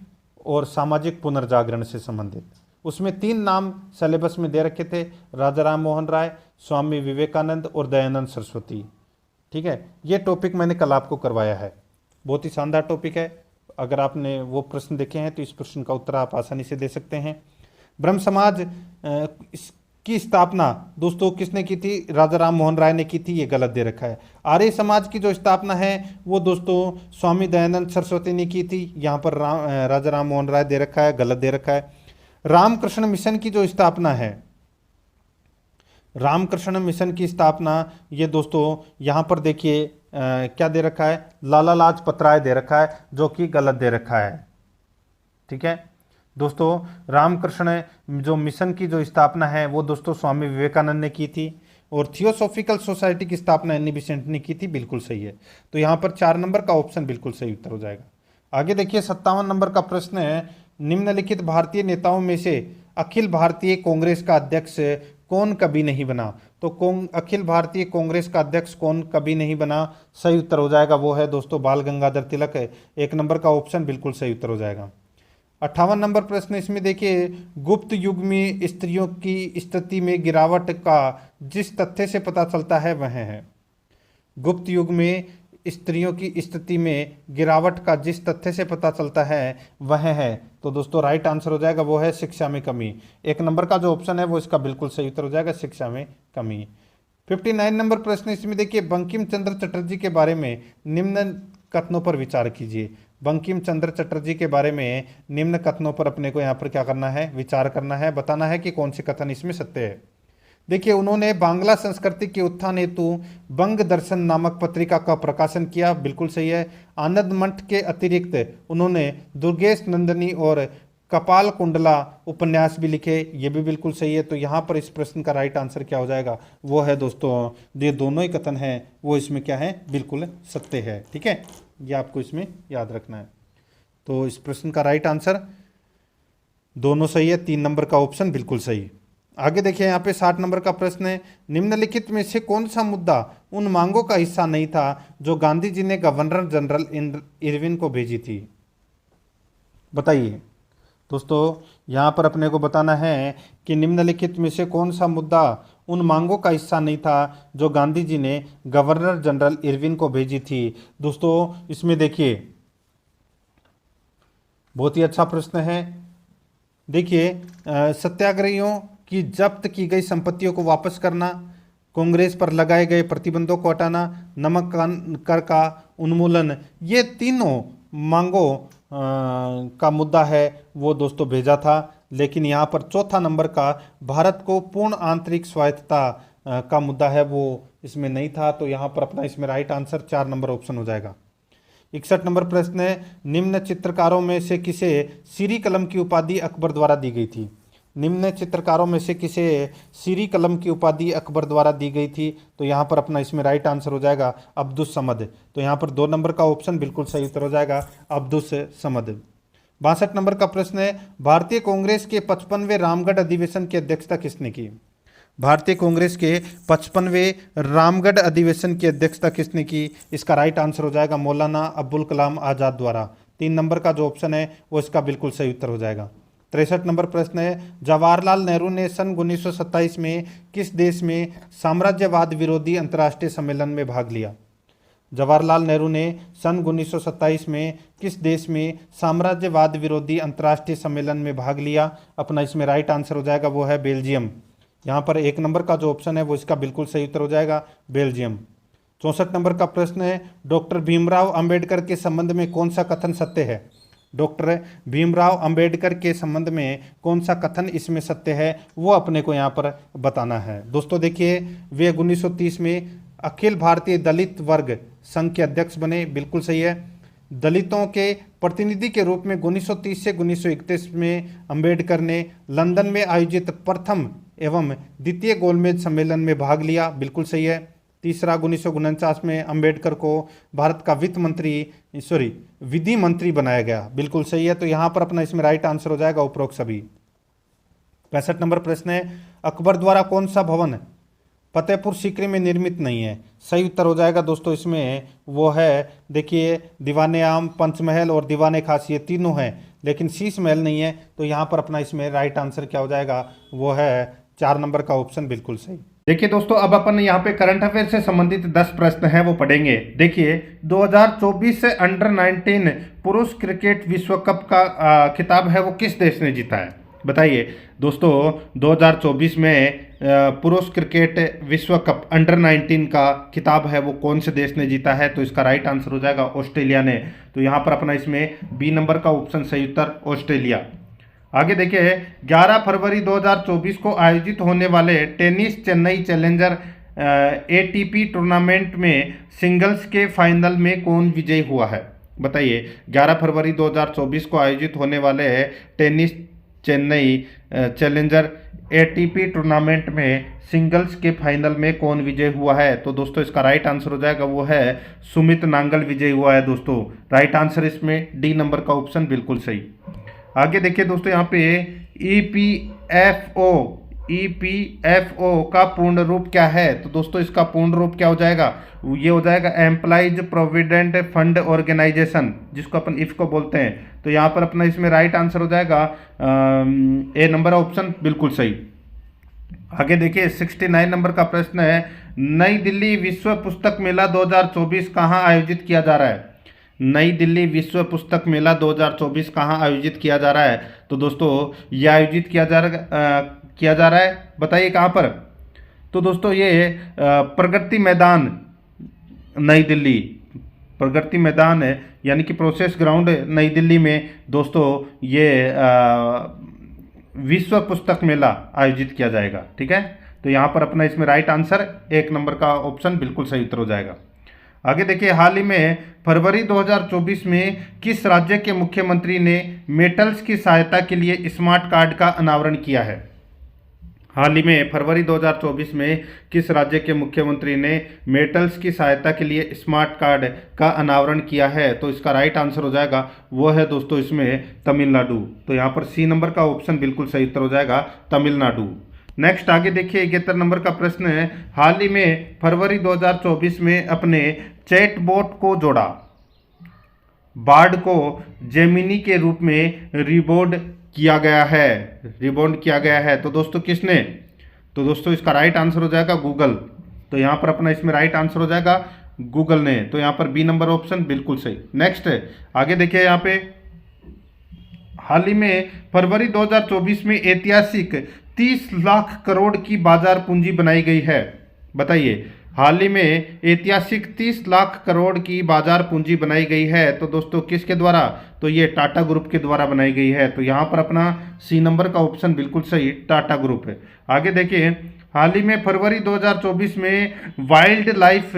और सामाजिक पुनर्जागरण से संबंधित। उसमें 3 नाम सिलेबस में दे रखे थे, राजा राम मोहन राय, स्वामी विवेकानंद और दयानंद सरस्वती। ठीक है, ये टॉपिक मैंने कल आपको करवाया है, बहुत ही शानदार टॉपिक है। अगर आपने वो प्रश्न देखे हैं तो इस प्रश्न का उत्तर आप आसानी से दे सकते हैं। ब्रह्म समाज की स्थापना दोस्तों किसने की थी, राजा राम मोहन राय ने की थी, ये गलत दे रखा है। आर्य समाज की जो स्थापना है वो दोस्तों स्वामी दयानंद सरस्वती ने की थी, यहाँ पर राजा राम मोहन राय दे रखा है, गलत दे रखा है। रामकृष्ण मिशन की जो स्थापना है, रामकृष्ण मिशन की स्थापना ये दोस्तों यहाँ पर देखिए क्या दे रखा है, लाला लाजपत राय दे रखा है, जो कि गलत दे रखा है। ठीक है दोस्तों, रामकृष्ण जो मिशन की जो स्थापना है वो दोस्तों स्वामी विवेकानंद ने की थी, और थियोसॉफिकल सोसाइटी की स्थापना एनी बेसेंट ने की थी, बिल्कुल सही है। तो यहाँ पर 4 नंबर का ऑप्शन बिल्कुल सही उत्तर हो जाएगा। आगे देखिए 57 नंबर का प्रश्न है, निम्नलिखित भारतीय नेताओं में से अखिल भारतीय कांग्रेस का अध्यक्ष कौन कभी नहीं बना, तो अखिल भारतीय कांग्रेस का अध्यक्ष कौन कभी नहीं बना, सही उत्तर हो जाएगा वो है दोस्तों बाल गंगाधर तिलक है। 1 नंबर का ऑप्शन बिल्कुल सही उत्तर हो जाएगा। 58 नंबर प्रश्न इसमें देखिए, गुप्त युग में स्त्रियों की स्थिति में गिरावट का जिस तथ्य से पता चलता है वह है। गुप्त युग में स्त्रियों की स्थिति में गिरावट का जिस तथ्य से पता चलता है वह है, तो दोस्तों राइट आंसर हो जाएगा वो है शिक्षा में कमी। 1 नंबर का जो ऑप्शन है वो इसका बिल्कुल सही उत्तर हो जाएगा, शिक्षा में कमी। 59 नंबर प्रश्न इसमें देखिए, बंकिम चंद्र चटर्जी के बारे में निम्न कथनों पर विचार कीजिए। बंकिम चंद्र चटर्जी के बारे में निम्न कथनों पर अपने को यहाँ पर क्या करना है, विचार करना है, बताना है कि कौन से कथन इसमें सत्य है। देखिए उन्होंने बांग्ला संस्कृति के उत्थान हेतु बंग दर्शन नामक पत्रिका का प्रकाशन किया, बिल्कुल सही है। आनंद मठ के अतिरिक्त उन्होंने दुर्गेश नंदिनी और कपाल कुंडला उपन्यास भी लिखे, ये भी बिल्कुल सही है। तो यहाँ पर इस प्रश्न का राइट आंसर क्या हो जाएगा, वो है दोस्तों ये दोनों ही कथन हैं वो इसमें क्या है, बिल्कुल सत्य है। ठीक है, ये आपको इसमें याद रखना है। तो इस प्रश्न का राइट आंसर दोनों सही है, 3 नंबर का ऑप्शन बिल्कुल सही। आगे देखिए यहाँ पे 60 नंबर का प्रश्न है, निम्नलिखित में से कौन सा मुद्दा उन मांगों का हिस्सा नहीं था जो गांधी जी ने गवर्नर जनरल इरविन को भेजी थी, बताइए। दोस्तों यहाँ पर अपने को बताना है कि निम्नलिखित में से कौन सा मुद्दा उन मांगों का हिस्सा नहीं था जो गांधी जी ने गवर्नर जनरल इरविन को भेजी थी। दोस्तों इसमें देखिए बहुत ही अच्छा प्रश्न है। देखिए सत्याग्रहियों कि जब्त की गई संपत्तियों को वापस करना, कांग्रेस पर लगाए गए प्रतिबंधों को हटाना, नमक कर का उन्मूलन, ये तीनों मांगों का मुद्दा है वो दोस्तों भेजा था। लेकिन यहाँ पर चौथा नंबर का भारत को पूर्ण आंतरिक स्वायत्तता का मुद्दा है वो इसमें नहीं था। तो यहाँ पर अपना इसमें राइट आंसर 4 नंबर ऑप्शन हो जाएगा। 61 नंबर प्रश्न है, निम्न चित्रकारों में से किसे सीरी कलम की उपाधि अकबर द्वारा दी गई थी? निम्न चित्रकारों में से किसे सीरी कलम की उपाधि अकबर द्वारा दी गई थी? तो यहाँ पर अपना इसमें राइट आंसर हो जाएगा अब्दुस समद। तो यहाँ पर 2 नंबर का ऑप्शन बिल्कुल सही उत्तर हो जाएगा अब्दुस समद। 62 नंबर का प्रश्न है, भारतीय कांग्रेस के 55वें रामगढ़ अधिवेशन की अध्यक्षता किसने की? भारतीय कांग्रेस के 55वें रामगढ़ अधिवेशन की अध्यक्षता किसने की? इसका राइट आंसर हो जाएगा मौलाना अब्दुल कलाम आज़ाद द्वारा। 3 नंबर का जो ऑप्शन है वो इसका बिल्कुल सही उत्तर हो जाएगा। 63 नंबर प्रश्न है, जवाहरलाल नेहरू ने सन 1927 में किस देश में साम्राज्यवाद विरोधी अंतर्राष्ट्रीय सम्मेलन में भाग लिया? जवाहरलाल नेहरू ने सन 1927 में किस देश में साम्राज्यवाद विरोधी अंतर्राष्ट्रीय सम्मेलन में भाग लिया? अपना इसमें राइट आंसर हो जाएगा वो है बेल्जियम। यहाँ पर 1 नंबर का जो ऑप्शन है वो इसका बिल्कुल सही उत्तर हो जाएगा बेल्जियम। 64 नंबर का प्रश्न है, डॉक्टर भीमराव अंबेडकर के संबंध में कौन सा कथन सत्य है? डॉक्टर भीमराव अंबेडकर के संबंध में कौन सा कथन इसमें सत्य है वो अपने को यहाँ पर बताना है। दोस्तों देखिए, वे 1930 में अखिल भारतीय दलित वर्ग संघ के अध्यक्ष बने, बिल्कुल सही है। दलितों के प्रतिनिधि के रूप में 1930 से 1931 में अंबेडकर ने लंदन में आयोजित प्रथम एवं द्वितीय गोलमेज सम्मेलन में भाग लिया, बिल्कुल सही है। तीसरा 1949 में अंबेडकर को भारत का विधि मंत्री बनाया गया, बिल्कुल सही है। तो यहाँ पर अपना इसमें राइट आंसर हो जाएगा उपरोक्त सभी। 65 नंबर प्रश्न है, अकबर द्वारा कौन सा भवन फतेहपुर सीकरी में निर्मित नहीं है? सही उत्तर हो जाएगा दोस्तों इसमें वो है, देखिए, दीवाने आम, पंचमहल और दीवाने खास, ये तीनों हैं, लेकिन शीश महल नहीं है। तो यहाँ पर अपना इसमें राइट आंसर क्या हो जाएगा वो है 4 नंबर का ऑप्शन बिल्कुल सही। देखिए दोस्तों, अब अपन यहाँ पे करंट अफेयर से संबंधित 10 प्रश्न हैं वो पढ़ेंगे। देखिए, 2024 से अंडर 19 पुरुष क्रिकेट विश्व कप का खिताब है वो किस देश ने जीता है? बताइए दोस्तों, 2024 में पुरुष क्रिकेट विश्व कप अंडर 19 का खिताब है वो कौन से देश ने जीता है? तो इसका राइट आंसर हो जाएगा ऑस्ट्रेलिया ने। तो यहाँ पर अपना इसमें बी नंबर का ऑप्शन सही उत्तर ऑस्ट्रेलिया। आगे देखिए, 11 फरवरी 2024 को आयोजित होने वाले tennis Chennai challenger ATP tournament में सिंगल्स के फाइनल में कौन विजयी हुआ है? बताइए, 11 फरवरी 2024 को आयोजित होने वाले tennis Chennai challenger ATP tournament में सिंगल्स के फाइनल में कौन विजय हुआ है? तो दोस्तों इसका राइट आंसर हो जाएगा वो है सुमित नांगल विजय हुआ है दोस्तों। राइट आंसर इसमें डी नंबर का ऑप्शन बिल्कुल सही। आगे देखिए दोस्तों, यहाँ पे EPFO का पूर्ण रूप क्या है? तो दोस्तों इसका पूर्ण रूप क्या हो जाएगा? ये हो जाएगा एम्प्लॉइज प्रोविडेंट फंड ऑर्गेनाइजेशन, जिसको अपन इफ को बोलते हैं। तो यहाँ पर अपना इसमें राइट आंसर हो जाएगा ए नंबर ऑप्शन बिल्कुल सही। आगे देखिए, 69 नंबर का प्रश्न है, नई दिल्ली विश्व पुस्तक मेला 2024 कहाँ आयोजित किया जा रहा है? नई दिल्ली विश्व पुस्तक मेला 2024 कहाँ आयोजित किया जा रहा है? तो दोस्तों ये आयोजित किया जा रहा है, बताइए कहाँ पर? तो दोस्तों ये प्रगति मैदान, नई दिल्ली प्रगति मैदान है, यानी कि प्रोसेस ग्राउंड नई दिल्ली में दोस्तों ये विश्व पुस्तक मेला आयोजित किया जाएगा, ठीक है। तो यहाँ पर अपना इसमें राइट आंसर 1 नंबर का ऑप्शन बिल्कुल सही उत्तर हो जाएगा। आगे देखिए, हाल ही में फरवरी 2024 में किस राज्य के मुख्यमंत्री ने मेटल्स की सहायता के लिए स्मार्ट कार्ड का अनावरण किया है? हाल ही में फरवरी 2024 में किस राज्य के मुख्यमंत्री ने मेटल्स की सहायता के लिए स्मार्ट कार्ड का अनावरण किया है? तो इसका राइट आंसर हो जाएगा वो है दोस्तों इसमें तमिलनाडु। तो यहाँ पर सी नंबर का ऑप्शन बिल्कुल सही उत्तर हो जाएगा तमिलनाडु। नेक्स्ट आगे देखिए, 71 नंबर का प्रश्न है, हाल ही में फरवरी 2024 में अपने चैटबॉट को जोड़ा बार्ड को जेमिनी के रूप में रिब्रांड किया गया है। तो दोस्तों किसने? तो दोस्तों इसका राइट आंसर हो जाएगा गूगल। तो यहाँ पर अपना इसमें राइट आंसर हो जाएगा गूगल ने। तो यहाँ पर बी नंबर ऑप्शन बिल्कुल सही। नेक्स्ट आगे देखिए, यहाँ पे हाल ही में फरवरी 2024 में ऐतिहासिक 30 लाख करोड़ की बाजार पूंजी बनाई गई है। बताइए, हाल ही में ऐतिहासिक 30 लाख करोड़ की बाजार पूंजी बनाई गई है। तो दोस्तों किसके द्वारा? तो ये टाटा ग्रुप के द्वारा बनाई गई है। तो यहाँ पर अपना सी नंबर का ऑप्शन बिल्कुल सही, टाटा ग्रुप है। आगे देखिए, हाल ही में फरवरी 2024 में वाइल्ड लाइफ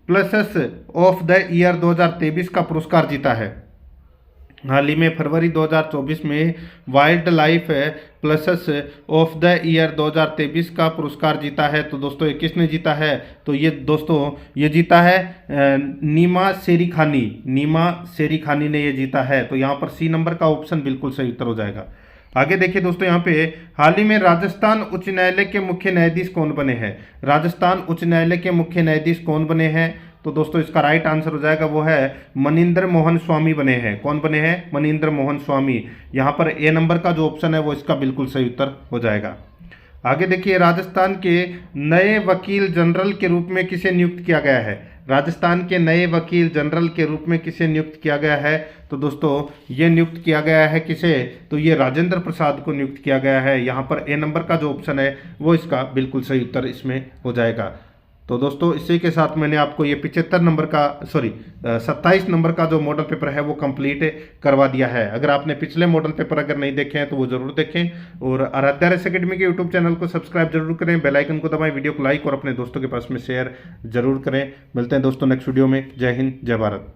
प्लसस ऑफ द ईयर 2023 का पुरस्कार जीता है। हाल ही में फरवरी 2024 में वाइल्ड लाइफ प्लसस ऑफ द ईयर 2023 का पुरस्कार जीता है। तो दोस्तों ये किसने जीता है? तो ये दोस्तों ये जीता है नीमा शेरी खानी ने ये जीता है। तो यहाँ पर सी नंबर का ऑप्शन बिल्कुल सही उत्तर हो जाएगा। आगे देखिए दोस्तों, यहाँ पे हाल ही में राजस्थान उच्च न्यायालय के मुख्य न्यायाधीश कौन बने हैं? राजस्थान उच्च न्यायालय के मुख्य न्यायाधीश कौन बने हैं? तो दोस्तों इसका राइट आंसर हो जाएगा, वो है मनिंदर मोहन स्वामी बने हैं। कौन बने हैं? मनिंदर मोहन स्वामी। यहाँ पर ए नंबर का जो ऑप्शन है वो इसका बिल्कुल सही उत्तर हो जाएगा। आगे देखिए, राजस्थान के नए वकील जनरल के रूप में किसे नियुक्त किया गया है? राजस्थान के नए वकील जनरल के रूप में किसे नियुक्त किया गया है? तो दोस्तों ये नियुक्त किया गया है किसे? तो ये राजेंद्र प्रसाद को नियुक्त किया गया है। यहाँ पर ए नंबर का जो ऑप्शन है वो इसका बिल्कुल सही उत्तर इसमें हो जाएगा। तो दोस्तों इसी के साथ मैंने आपको ये 27 नंबर का 27 नंबर का जो मॉडल पेपर है वो कंप्लीट करवा दिया है। अगर आपने पिछले मॉडल पेपर अगर नहीं देखे हैं तो वो जरूर देखें और आराध्या रेस एकेडमी के यूट्यूब चैनल को सब्सक्राइब जरूर करें, बेल आइकन को दबाएं, वीडियो को लाइक और अपने दोस्तों के पास में शेयर जरूर करें। मिलते हैं दोस्तों नेक्स्ट वीडियो में। जय हिंद, जय भारत।